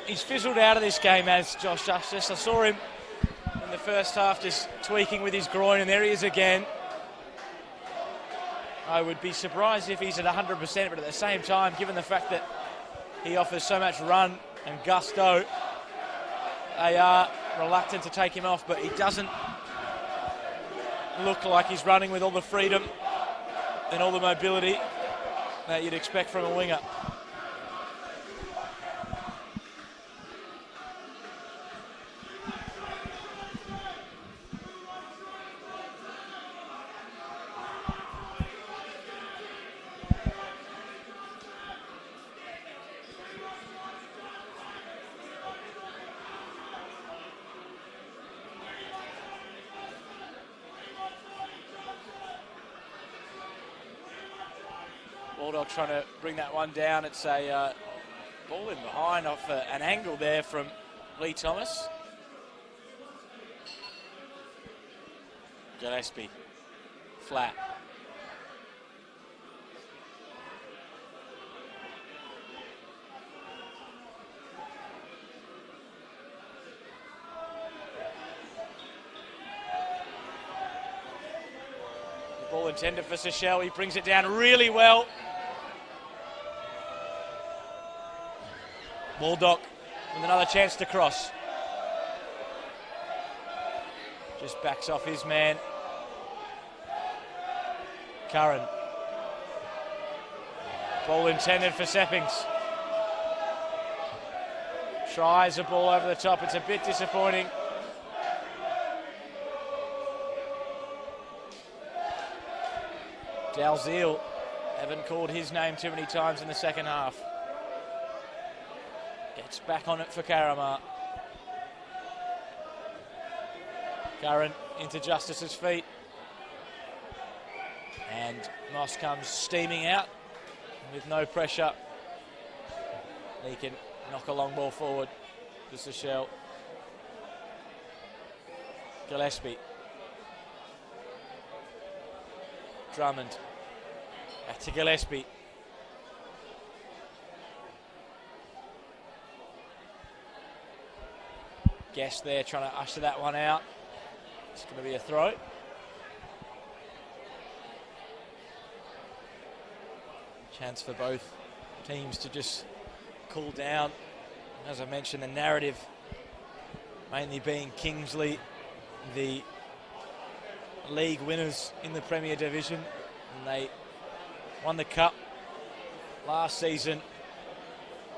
he's fizzled out of this game as Josh Justice. I saw him in the first half just tweaking with his groin, and there he is again. I would be surprised if he's at 100%, but at the same time, given the fact that he offers so much run and gusto, they are reluctant to take him off, but he doesn't look like he's running with all the freedom and all the mobility that you'd expect from a winger. Waldock trying to bring that one down. It's a ball in behind off an angle there from Lee Thomas. Gillespie, flat. The ball intended for Seychelles. He brings it down really well. Waldock with another chance to cross. Just backs off his man. Curran. Ball intended for Seppings. Tries a ball over the top. It's a bit disappointing. Dalziel, haven't called his name too many times in the second half. Gets back on it for Carramar. Curran into Justice's feet. And Moss comes steaming out with no pressure. He can knock a long ball forward to Seychelles. Gillespie. Drummond. Back to Gillespie. Guest there trying to usher that one out. It's going to be a throw. Chance for both teams to just cool down. As I mentioned, the narrative mainly being Kingsley, the league winners in the Premier Division, and they won the Cup last season,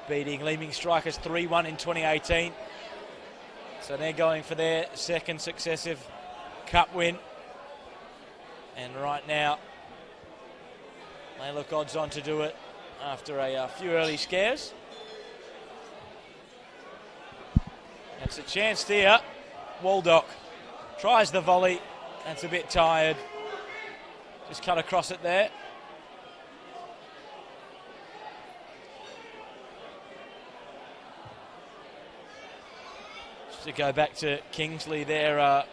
beating Leeming Strikers 3-1 in 2018. So they're going for their second successive Cup win. And right now, they look odds on to do it after a few early scares. That's a chance there. Waldock tries the volley. That's a bit tired. Just cut across it there. Just to go back to Kingsley there, a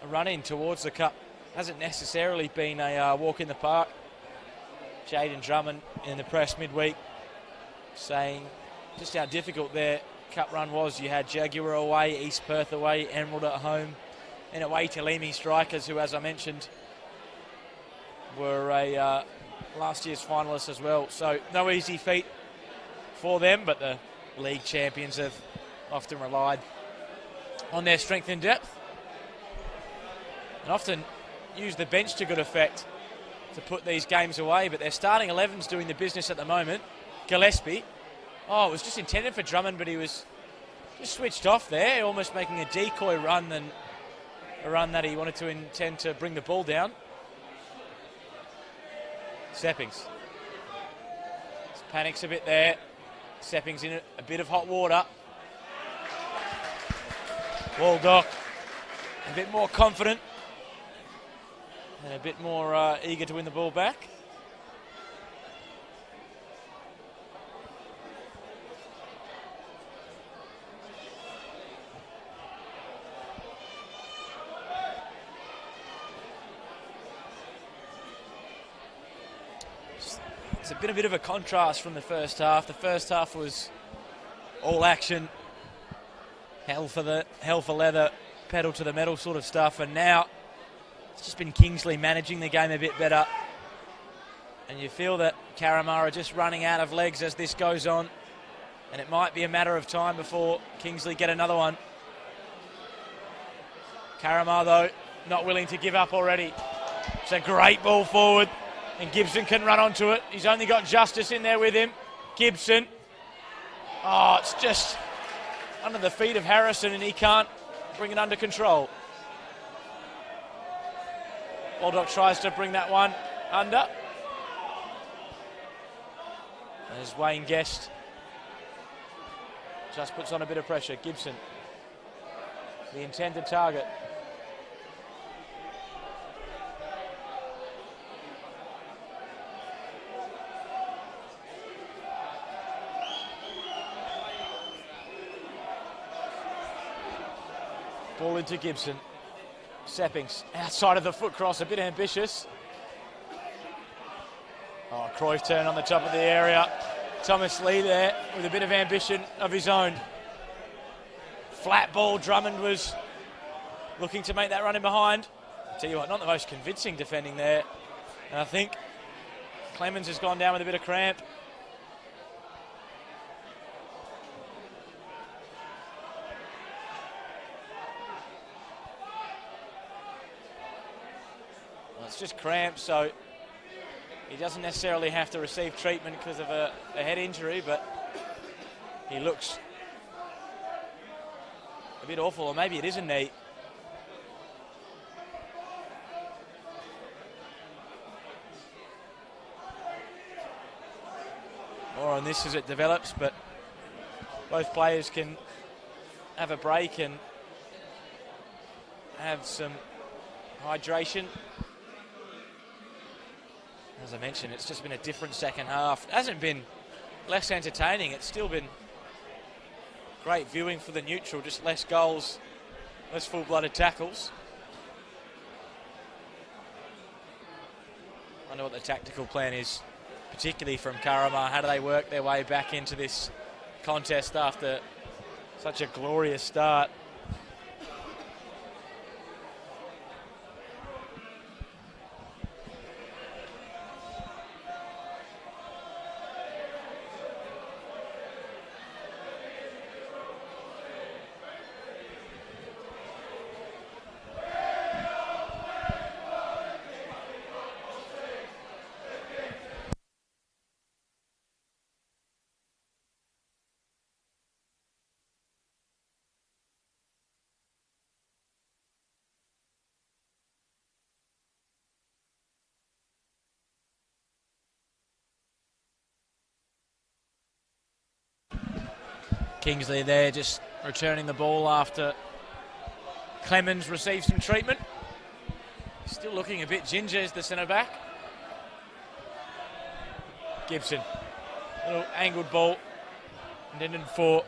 run in towards the Cup. Hasn't necessarily been a walk in the park. Jaden Drummond in the press midweek saying just how difficult their Cup run was. You had Jaguar away, East Perth away, Emerald at home, and away to Leeming Strikers, who, as I mentioned, were a last year's finalists as well. So no easy feat for them, but the league champions have often relied on their strength and depth, and often use the bench to good effect to put these games away. But their starting 11's doing the business at the moment. Gillespie. Oh, it was just intended for Drummond, but he was just switched off there, almost making a decoy run than a run that he wanted to intend to bring the ball down. Seppings. Panics a bit there. Seppings in a bit of hot water. Waldock a bit more confident and a bit more eager to win the ball back. It's a bit of a contrast from the first half. The first half was all action, hell for leather, pedal to the metal sort of stuff, and now it's just been Kingsley managing the game a bit better. And you feel that Carramar are just running out of legs as this goes on, and it might be a matter of time before Kingsley get another one. Carramar, though, not willing to give up already. It's a great ball forward, and Gibson can run onto it. He's only got Justice in there with him. Gibson. Oh, it's just under the feet of Harrison, and he can't bring it under control. Waldock tries to bring that one under. As Wayne Guest just puts on a bit of pressure. Gibson, the intended target. Ball into Gibson. Seppings outside of the foot cross, a bit ambitious. Oh, Cruyff turn on the top of the area. Thomas Lee there with a bit of ambition of his own. Flat ball, Drummond was looking to make that run in behind. I'll tell you what, not the most convincing defending there. And I think Clemens has gone down with a bit of cramp. It's just cramp, so he doesn't necessarily have to receive treatment because of a head injury, but he looks a bit awful, or maybe it is a knee. More on this as it develops, but both players can have a break and have some hydration. As I mentioned, it's just been a different second half. It hasn't been less entertaining. It's still been great viewing for the neutral, just less goals, less full-blooded tackles. I wonder what the tactical plan is, particularly from Carramar. How do they work their way back into this contest after such a glorious start? Kingsley there just returning the ball after Clemens received some treatment. Still looking a bit ginger as the centre-back. Gibson, little angled ball intended for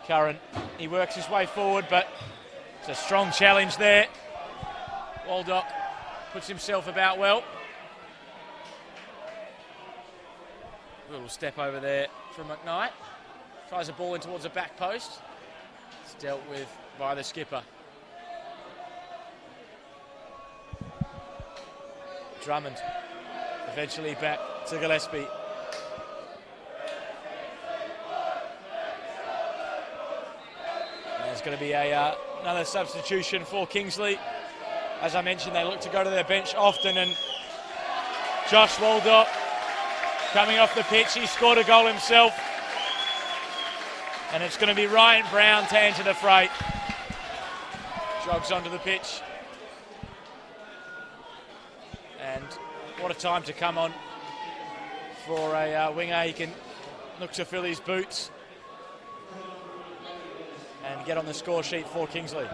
Curran. He works his way forward, but it's a strong challenge there. Waldock puts himself about well. Little step over there from McKnight. Tries a ball in towards the back post. It's dealt with by the skipper. Drummond eventually back to Gillespie. There's going to be another substitution for Kingsley. As I mentioned, they look to go to their bench often, and Josh Waldock coming off the pitch. He scored a goal himself. And it's going to be Ryan Brown to enter the fray. Jogs onto the pitch. And what a time to come on for a winger. He can look to fill his boots and get on the score sheet for Kingsley.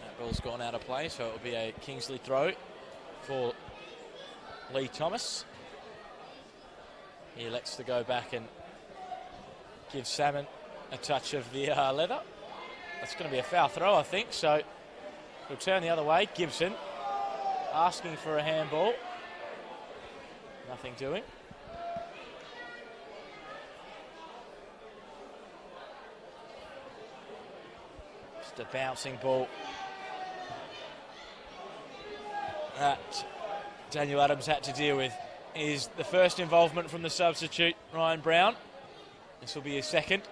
That ball's gone out of play, so it will be a Kingsley throw for Lee Thomas. He elects to go back and give Salmon a touch of the leather. That's going to be a foul throw, I think, so he'll turn the other way. Gibson asking for a handball. Nothing doing. Just a bouncing ball that Daniel Adams had to deal with. Is the first involvement from the substitute, Ryan Brown. This will be his second.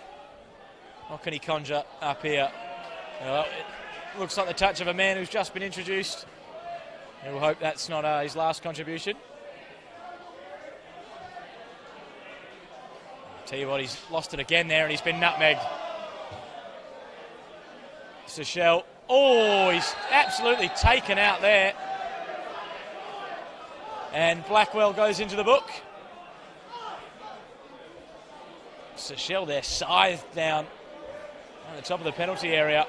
What can he conjure up here? Well, it looks like the touch of a man who's just been introduced. And we'll hope that's not his last contribution. I'll tell you what, he's lost it again there, and he's been nutmegged. Seychelles. Oh, he's absolutely taken out there. And Blackwell goes into the book. Seychelles there, scythed down on the top of the penalty area.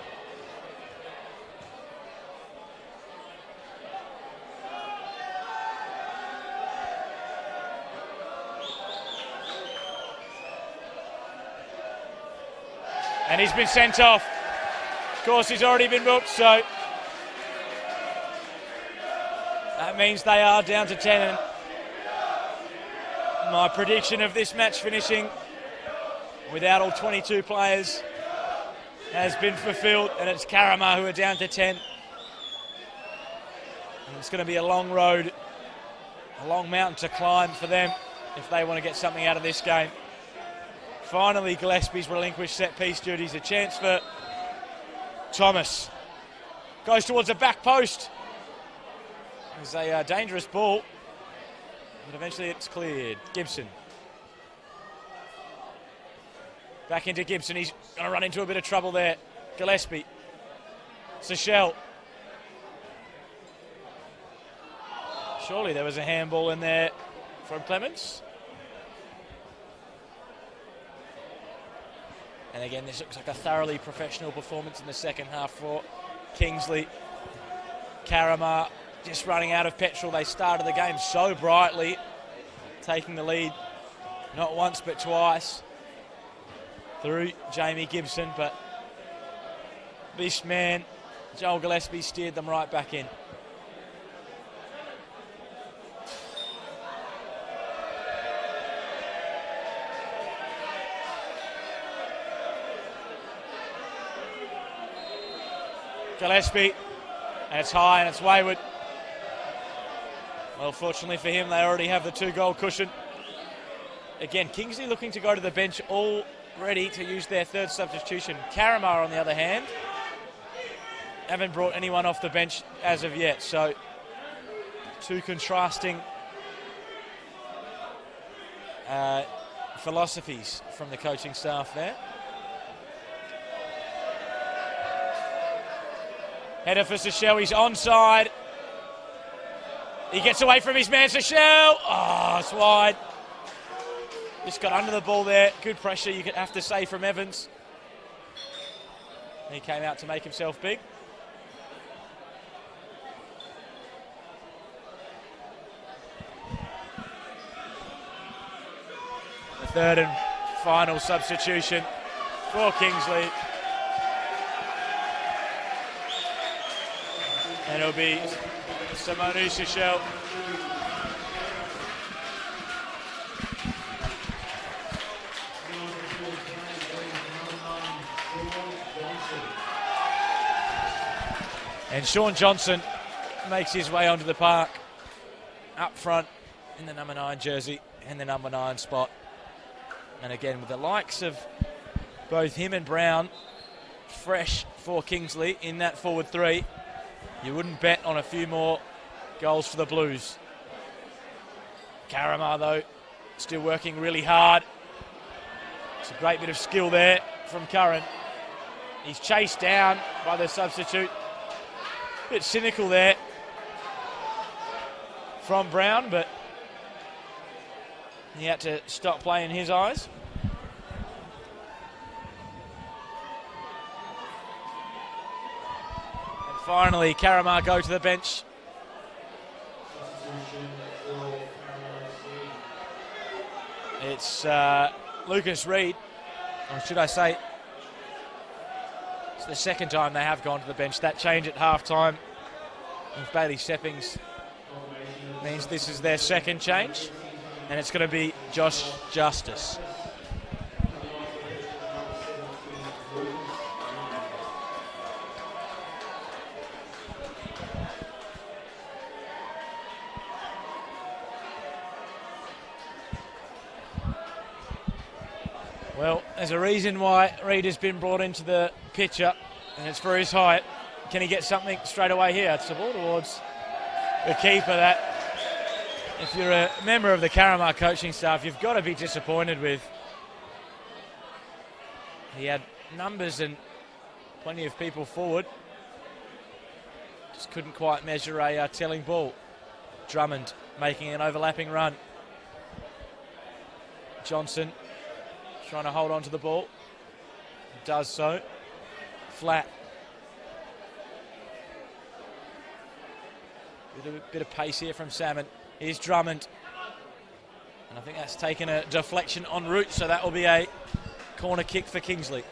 And he's been sent off. Of course, he's already been booked, so that means they are down to 10. And my prediction of this match finishing without all 22 players has been fulfilled, and it's Carramar who are down to 10. And it's going to be a long road, a long mountain to climb for them if they want to get something out of this game. Finally, Gillespie's relinquished set-piece duties. A chance for Thomas. Goes towards the back post. It's a dangerous ball, but eventually it's cleared. Gibson. Back into Gibson. He's going to run into a bit of trouble there. Gillespie. Seychelles. Surely there was a handball in there from Clemens. And again, this looks like a thoroughly professional performance in the second half for Kingsley. Carramar just running out of petrol. They started the game so brightly, taking the lead not once but twice through Jamie Gibson, but this man, Joel Gillespie, steered them right back in. Gillespie, and it's high and it's wayward. Well, fortunately for him, they already have the 2-goal cushion. Again, Kingsley looking to go to the bench, all ready to use their third substitution. Carramar, on the other hand, haven't brought anyone off the bench as of yet, so two contrasting philosophies from the coaching staff there. Header for Seychelles, he's onside. He gets away from his man, Seychelles. Oh, it's wide. Just got under the ball there. Good pressure, you could have to say, from Evans. He came out to make himself big. The third and final substitution for Kingsley. And it'll be Simonu Seychelles. And Sean Johnson makes his way onto the park up front in the number 9 jersey and the number 9 spot. And again, with the likes of both him and Brown fresh for Kingsley in that forward three, you wouldn't bet on a few more goals for the Blues. Carramar, though, still working really hard. It's a great bit of skill there from Curran. He's chased down by the substitute. A bit cynical there from Brown, but he had to stop play in his eyes. And finally, Carramar go to the bench. It's Lucas Reid, or should I say, it's the second time they have gone to the bench. That change at half-time with Bailey Seppings means this is their second change, and it's going to be Josh Justice. Well, there's a reason why Reid has been brought into the picture, and it's for his height. Can he get something straight away here? It's the ball towards the keeper. That, if you're a member of the Carramar coaching staff, you've got to be disappointed with. He had numbers and plenty of people forward. Just couldn't quite measure a telling ball. Drummond making an overlapping run. Johnson trying to hold on to the ball. Does so. Flat. Bit of pace here from Salmon. Here's Drummond. And I think that's taken a deflection en route, so that will be a corner kick for Kingsley.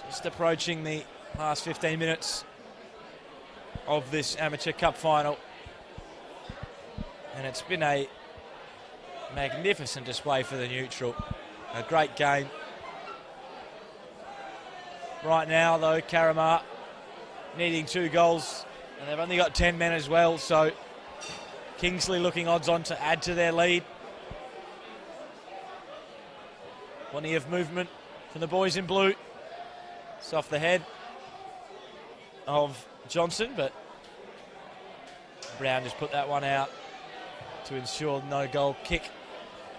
Just approaching the last 15 minutes of this Amateur Cup final. And it's been a magnificent display for the neutral. A great game. Right now, though, Carramar needing 2 goals, and they've only got 10 men as well, so Kingsley looking odds on to add to their lead. Plenty of movement from the boys in blue. It's off the head of Johnson, but Brown just put that one out to ensure no goal kick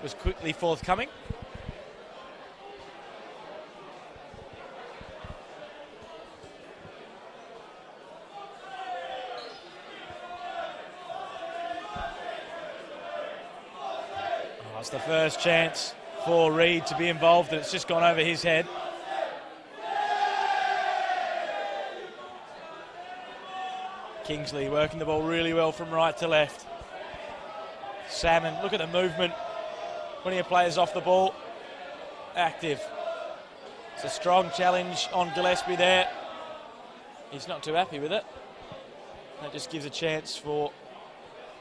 was quickly forthcoming. Oh, it's the first chance for Reid to be involved, and it's just gone over his head. Kingsley working the ball really well from right to left. Salmon, look at the movement. Plenty of players off the ball. Active. It's a strong challenge on Gillespie there. He's not too happy with it. That just gives a chance for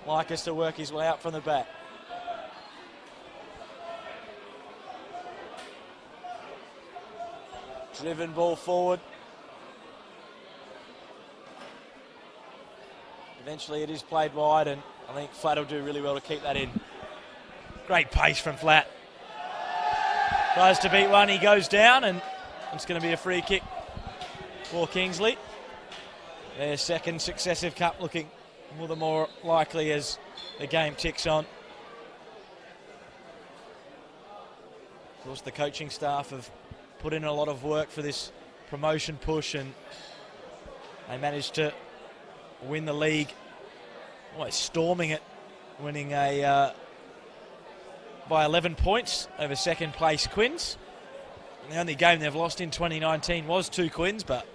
Lycus to work his way out from the back. Driven ball forward. Eventually it is played wide, and I think Flatt will do really well to keep that in. Great pace from Flatt. Tries to beat one, he goes down, and it's going to be a free kick for Kingsley. Their second successive cup, looking all the more likely as the game ticks on. course, the coaching staff have put in a lot of work for this promotion push, and they managed to win the league, almost storming it, winning by 11 points over second place Quins. And the only game they've lost in 2019 was to Quins, but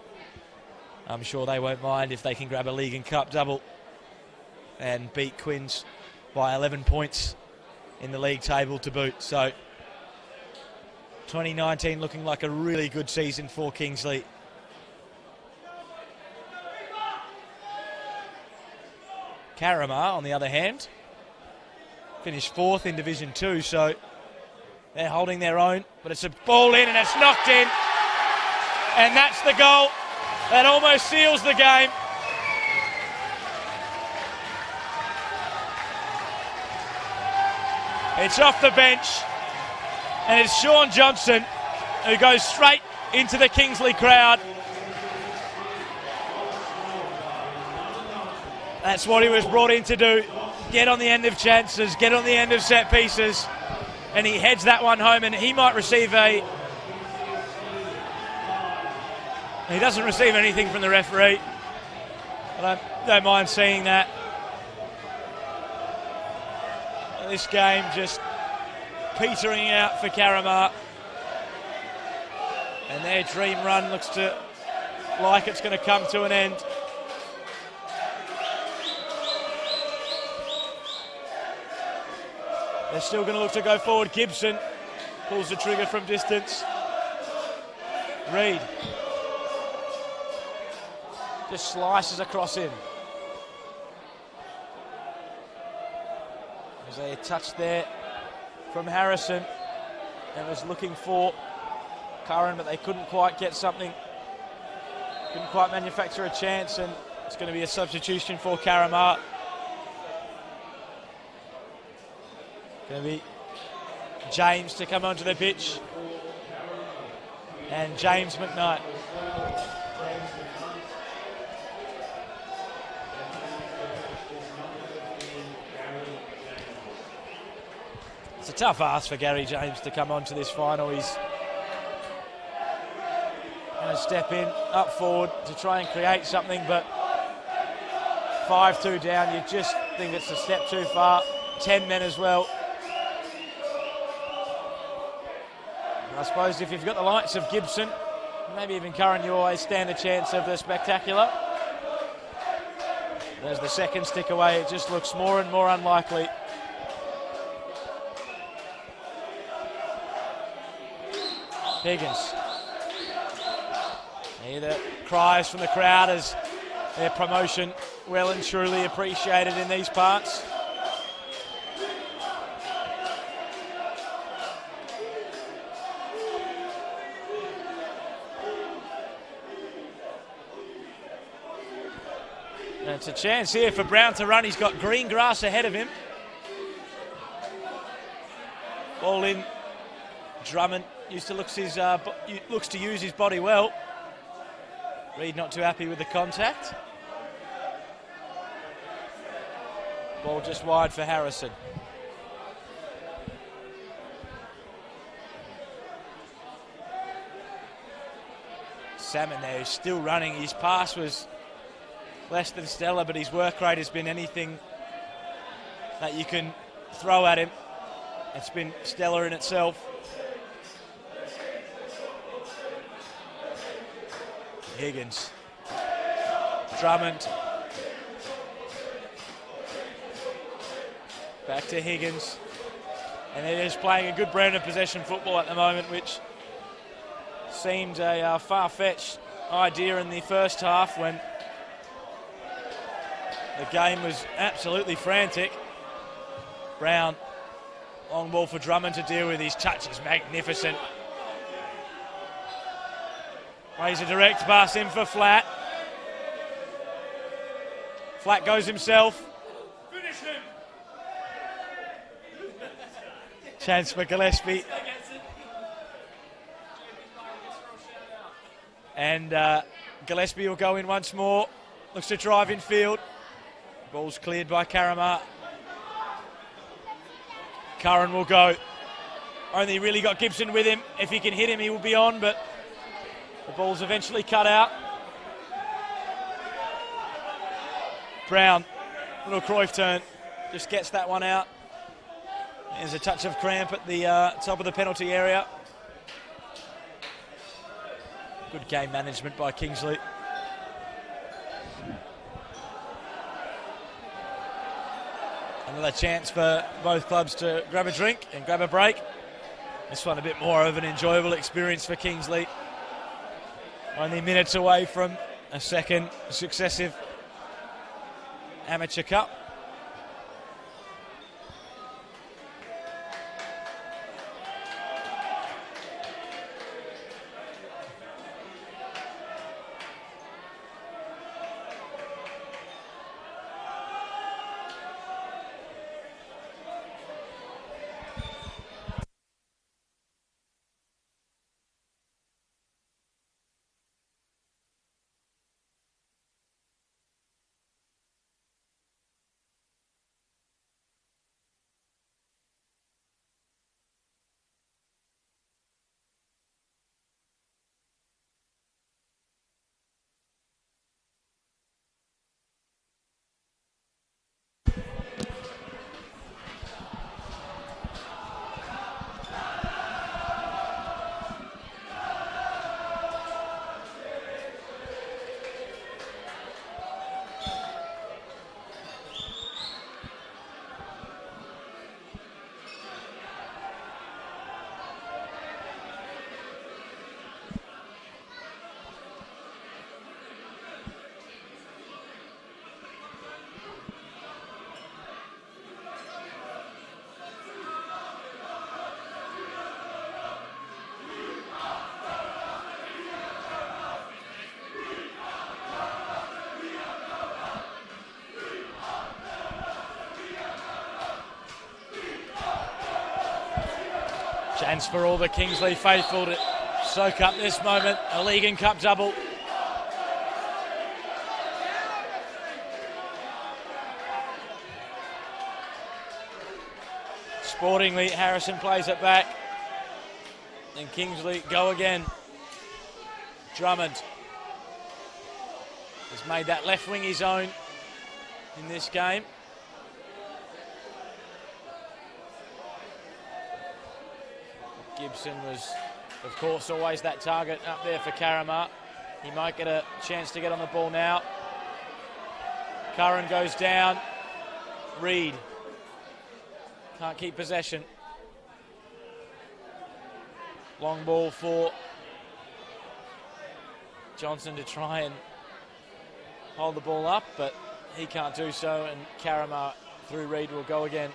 I'm sure they won't mind if they can grab a league and cup double and beat Quins by 11 points in the league table to boot. So 2019 looking like a really good season for Kingsley. Carramar, on the other hand, finished 4th in Division 2, so they're holding their own, but it's a ball in and it's knocked in, and that's the goal that almost seals the game. It's off the bench, and it's Sean Johnson who goes straight into the Kingsley crowd. That's what he was brought in to do. Get on the end of chances, get on the end of set pieces, and he heads that one home, and he might receive he doesn't receive anything from the referee. I don't mind seeing that. This game just petering out for Carramar, and their dream run looks to like it's going to come to an end. They're still going to look to go forward. Gibson pulls the trigger from distance. Reid just slices across him. There's a touch there from Harrison, and was looking for Curran, but they couldn't quite get something. Couldn't quite manufacture a chance, and it's going to be a substitution for Carramar. Going to be James to come onto the pitch, and James McKnight. It's a tough ask for Gary James to come onto this final. He's going to step in, up forward to try and create something, but 5-2 down, you just think it's a step too far. 10 men as well. I suppose if you've got the likes of Gibson, maybe even Curran, you always stand a chance of the spectacular. There's the second stick away. It just looks more and more unlikely. Higgins. Hear the cries from the crowd as their promotion well and truly appreciated in these parts. And it's a chance here for Brown to run. He's got green grass ahead of him. Ball in. Drummond looks to use his body well. Reid not too happy with the contact. Ball just wide for Harrison. Salmon there is still running. His pass was less than stellar, but his work rate has been anything that you can throw at him. It's been stellar in itself. Higgins. Drummond. Back to Higgins. And they're just playing a good brand of possession football at the moment, which seemed a far-fetched idea in the first half when the game was absolutely frantic. Brown, long ball for Drummond to deal with. His touch is magnificent. Plays a direct pass in for Flatt. Flatt goes himself. Finish him. Chance for Gillespie. And Gillespie will go in once more. Looks to drive in field. Ball's cleared by Carramar. Curran will go. only really got Gibson with him. If he can hit him, he will be on, but the ball's eventually cut out. Brown, little Cruyff turn, just gets that one out. There's a touch of cramp at the top of the penalty area. Good game management by Kingsley. Another chance for both clubs to grab a drink and grab a break. This one a bit more of an enjoyable experience for Kingsley. Only minutes away from a second successive Amateur Cup. Chance for all the Kingsley faithful to soak up this moment. A League and Cup double. Sportingly, Harrison plays it back. And Kingsley go again. Drummond has made that left wing his own in this game. Gibson was, of course, always that target up there for Carramar. He might get a chance to get on the ball now. Curran goes down. Reed can't keep possession. Long ball for Johnson to try and hold the ball up, but he can't do so, and Carramar through Reed will go again.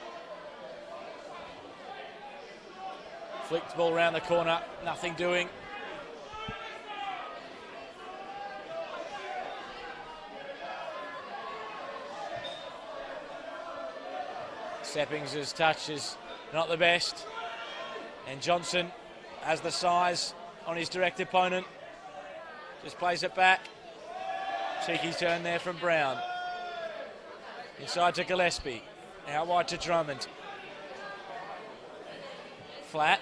Flicked the ball around the corner, nothing doing. Seppings' touch is not the best. And Johnson has the size on his direct opponent. Just plays it back. Cheeky turn there from Brown. Inside to Gillespie. Out wide to Drummond. Flat.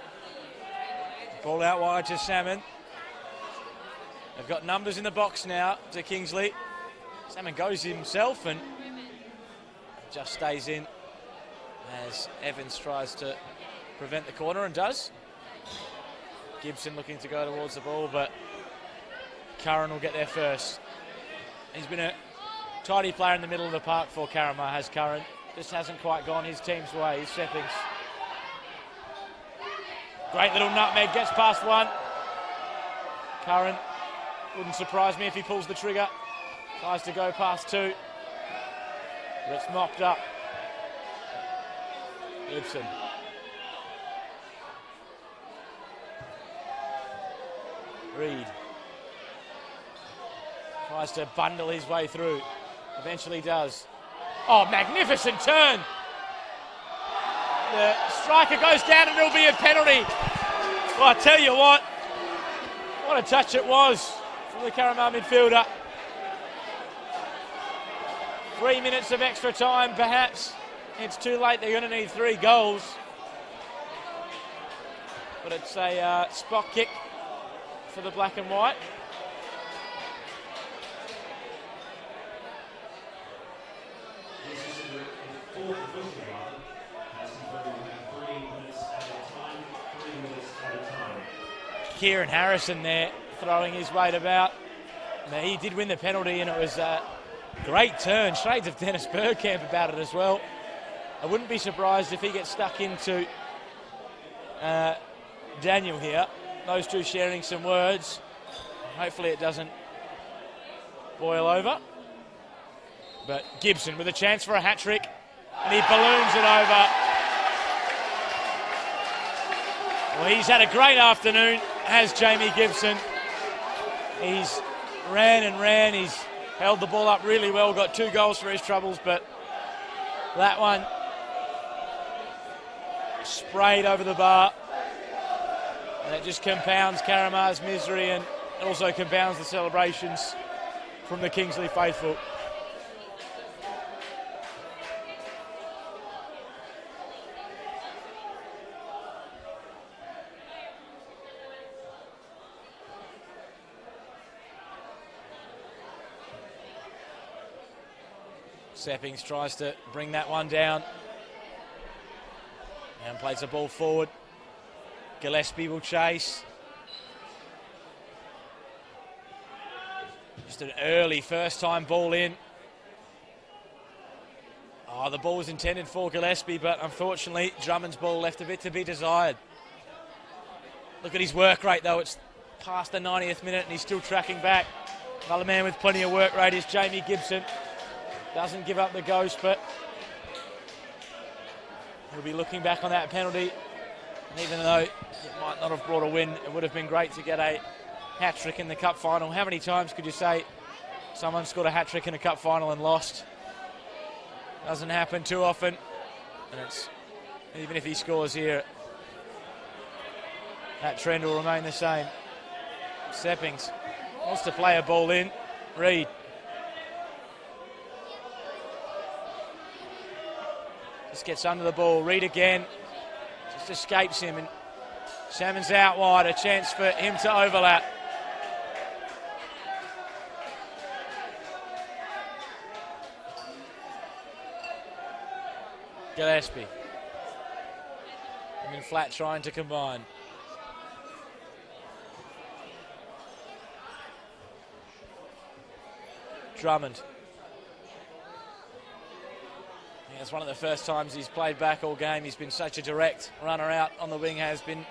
Ball out wide to Salmon. They've got numbers in the box now to Kingsley. Salmon goes himself and just stays in as Evans tries to prevent the corner and does. Gibson looking to go towards the ball, but Curran will get there first. He's been a tidy player in the middle of the park for Carramar, has Curran. Just hasn't quite gone his team's way. He's Seppings. Great little nutmeg, gets past one. Curran, wouldn't surprise me if he pulls the trigger. Tries to go past two. But it's mopped up. Gibson. Reed. Tries to bundle his way through. Eventually does. Oh, magnificent turn. The striker goes down and it'll be a penalty. Well, I tell you what a touch it was from the Carramar midfielder. 3 minutes of extra time, perhaps. It's too late, they're going to need 3 goals. but it's a spot kick for the black and white. Kieran Harrison there throwing his weight about. Now, he did win the penalty, and it was a great turn. Shades of Dennis Bergkamp about it as well. I wouldn't be surprised if he gets stuck into Daniel here. Those two sharing some words. Hopefully it doesn't boil over. But Gibson with a chance for a hat-trick, and he balloons it over. Well, he's had a great afternoon, has Jamie Gibson. He's ran and ran. He's held the ball up really well, got 2 goals for his troubles, but that one sprayed over the bar. And it just compounds Carramar's misery, and it also compounds the celebrations from the Kingsley faithful. Seppings tries to bring that one down and plays the ball forward. Gillespie will chase. Just an early first-time ball in. Oh, the ball was intended for Gillespie, but unfortunately Drummond's ball left a bit to be desired. Look at his work rate, though. It's past the 90th minute and he's still tracking back. Another man with plenty of work rate is Jamie Gibson. Doesn't give up the ghost, but he'll be looking back on that penalty. And even though it might not have brought a win, it would have been great to get a hat-trick in the cup final. How many times could you say someone scored a hat-trick in a cup final and lost? Doesn't happen too often. And it's, even if he scores here, that trend will remain the same. Seppings wants to play a ball in. Reid. Just gets under the ball. Reid again. Just escapes him, and Salmon's out wide. A chance for him to overlap. Gillespie. And then Flat trying to combine. Drummond. It's one of the first times he's played back all game. He's been such a direct runner out on the wing, has been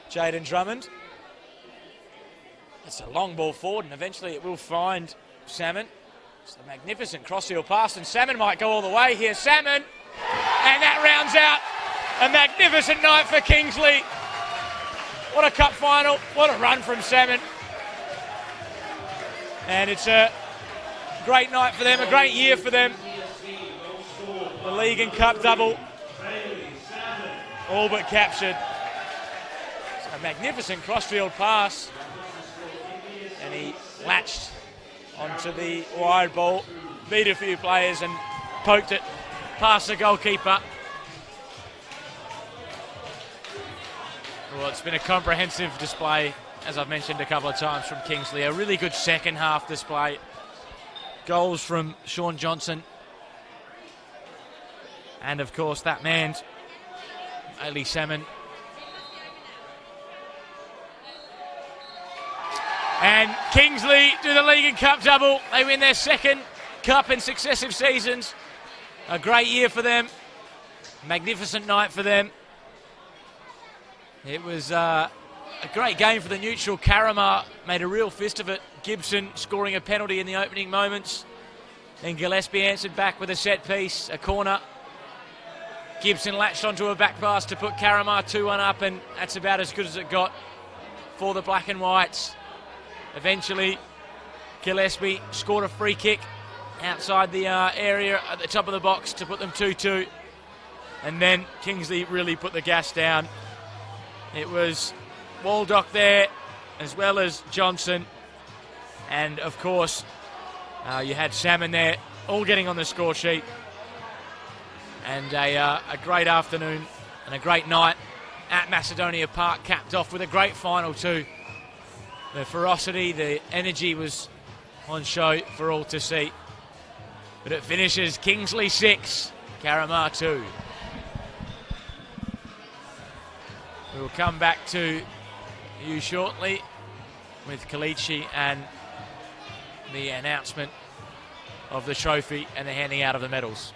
Jaden Drummond. It's a long ball forward, and eventually it will find Salmon. It's a magnificent cross-field pass, and Salmon might go all the way here. Salmon, and that rounds out a magnificent night for Kingsley. What a cup final, what a run from Salmon. And it's a great night for them, a great year for them. The league and cup double, all but captured. It's a magnificent crossfield pass, and he latched onto the wide ball, beat a few players and poked it past the goalkeeper. Well, it's been a comprehensive display, as I've mentioned a couple of times, from Kingsley. A really good second half display. Goals from Sean Johnson. And, of course, that man, Ali Salmon. And Kingsley do the League and Cup double. They win their second cup in successive seasons. A great year for them. Magnificent night for them. It was a great game for the neutral. Carramar made a real fist of it. Gibson scoring a penalty in the opening moments. Then Gillespie answered back with a set piece, a corner. Gibson latched onto a back pass to put Carramar 2-1 up, and that's about as good as it got for the black and whites. Eventually, Gillespie scored a free kick outside the area at the top of the box to put them 2-2. And then Kingsley really put the gas down. It was Waldock there, as well as Johnson. And, of course, you had Salmon there, all getting on the score sheet. And a great afternoon and a great night at Macedonia Park, capped off with a great final too. The ferocity, the energy was on show for all to see. But it finishes Kingsley 6, Carramar 2. We will come back to you shortly with Kalichi and the announcement of the trophy and the handing out of the medals.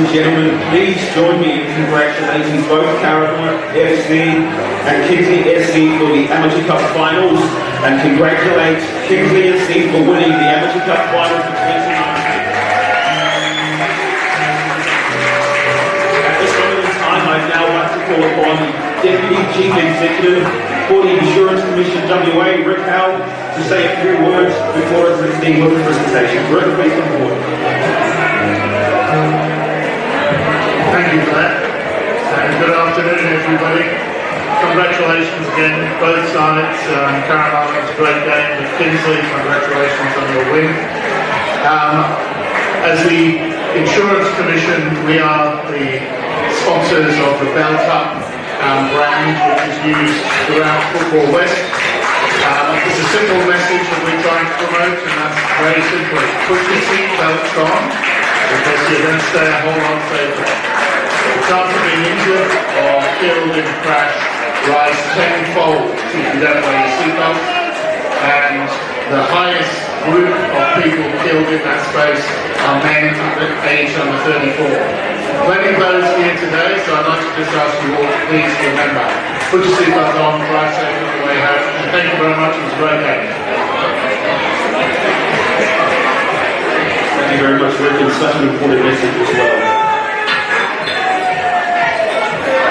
Gentlemen, please join me in congratulating both Carramar FC and Kingsley SC for the Amateur Cup Finals, and congratulate Kingsley SC for winning the Amateur Cup Finals for 2019. At this moment in time, I'd now like to call upon the Deputy Chief Executive for the Insurance Commission WA, Rick Howell, to say a few words before proceeding with the presentation. Rick, please come forward. Thank you for that, and good afternoon everybody. Congratulations again, both sides. Carramar was a great game, but Kingsley, congratulations on your win. As the Insurance Commission, we are the sponsors of the Bell Cup brand, which is used throughout Football West. It's a simple message that we're trying to promote, and that's very simple. Put your seatbelts on, because you're going to stay a whole lot safer. The chance of being injured or killed in a crash rise tenfold if you don't wear your seatbelt. And the highest group of people killed in that space are men aged under 34. Plenty of those here today, so I'd like to just ask you all to please remember. Put your seatbelt on, drive safely on the way home, and thank you very much. It was a great day. Thank you very much, Rick, and such an important message as well.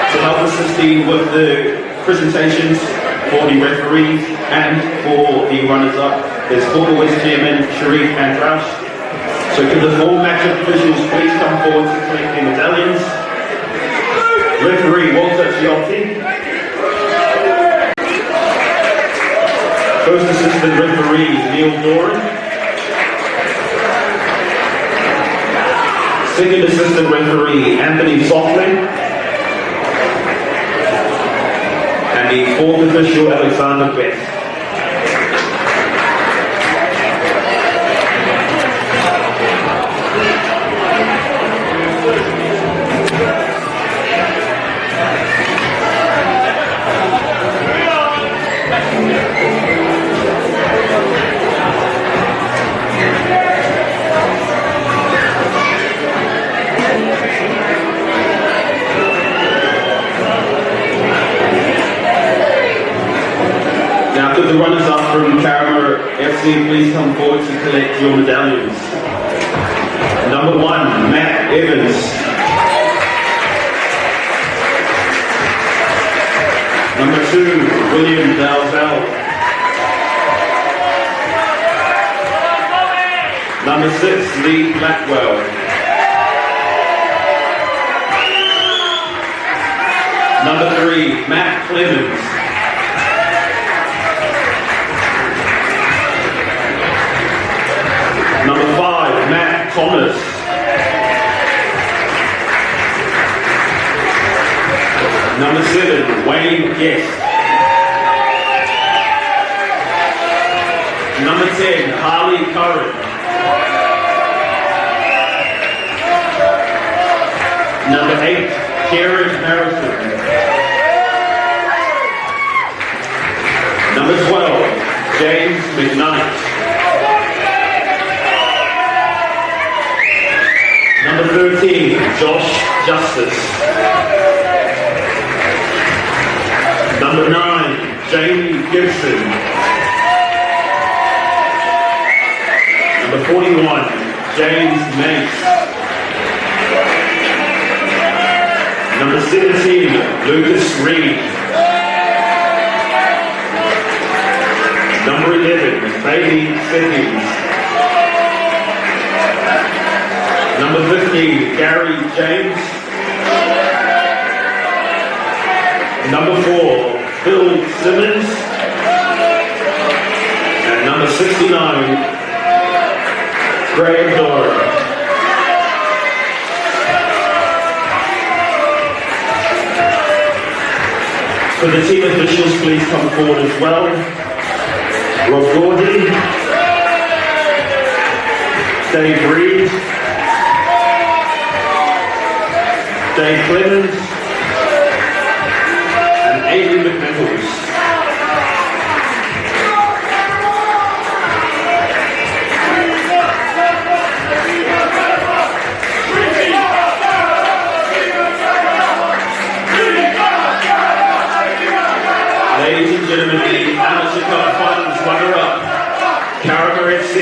To help us assist with the presentations for the referees and for the runners-up, there's Football West Chairman Sharif and Roush. So could the four match officials please come forward to collect their medallions? Referee Walter Chiotti. First assistant referee Neil Doran. Second assistant referee Anthony Softling. And the fourth official Alexander Best. Now could the runners-up from Carramar FC please come forward to collect your medallions. Number 1, Matt Evans. Number 2, William Dalzell. Number 6, Lee Blackwell. Number 3, Matt Clemens. Number 5, Matt Thomas. Number 7, Wayne Guest. Number 10, Harley Curran. Number 8, Karen Harrison. Number 12, James McKnight. Number 13, Josh Justice. Number 9, Jamie Gibson. Number 41, James Mace. Number 17, Lucas Reed. Number 11, Bailey Settings. Number 15, Gary James. Number 4, Phil Simmons. And number 69, Graham Dora. Could the team officials please come forward as well? Rob Gordy, Dave Reed, Dave Clemens, and Adrian McNichols. Ladies and gentlemen, the Amateur Cup Finals runner-up, Carramar FC.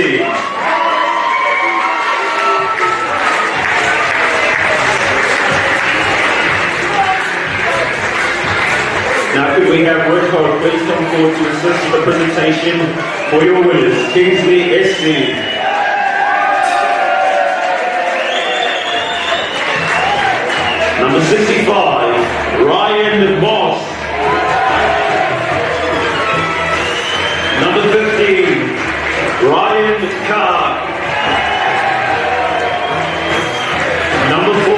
Now could we have Rico please come forward to assist with the presentation for your winners, Kingsley SC. Number 65, Ryan Moss. Number 15, Ryan Carr. Number 4,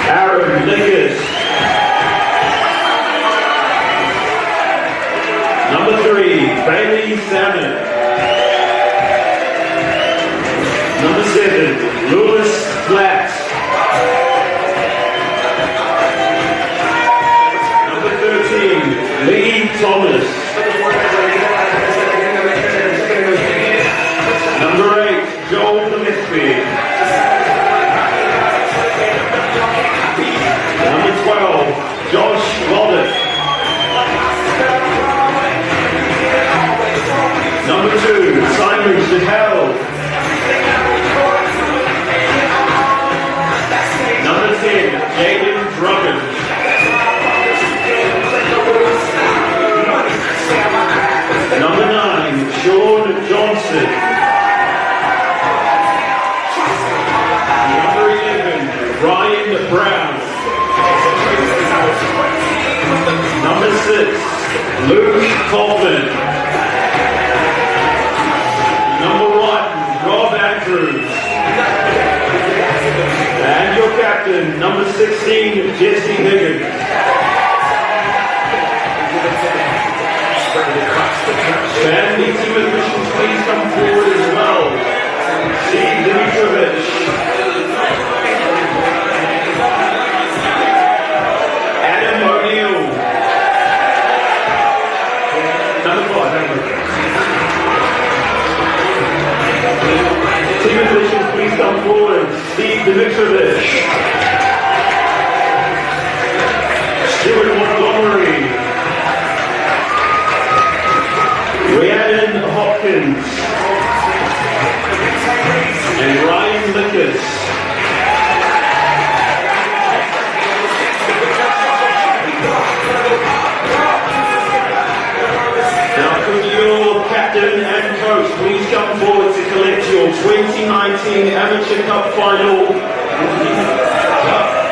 Aaron Nickers. Number 3, Bailey Salmon. Number 7, Lewis Flatt. Number 13, Lee Thomas. selected. Number 11, Ryan Brown. Number 6, Luke Coleman. Number 1, Rob Andrews. And your captain, number 16, Jesse Higgins. Family team officials, please come forward as well. Steve Dimitrovich. Adam O'Neill. Number 5. Team officials, please come forward. Steve Dimitrovich. Stuart Montgomery. Rhiannon Hopkins and Ryan Lucas. Now could your captain and coach please come forward to collect your 2019 Amateur Cup Final cup.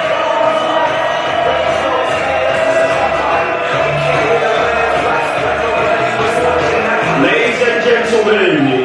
Ladies and gentlemen,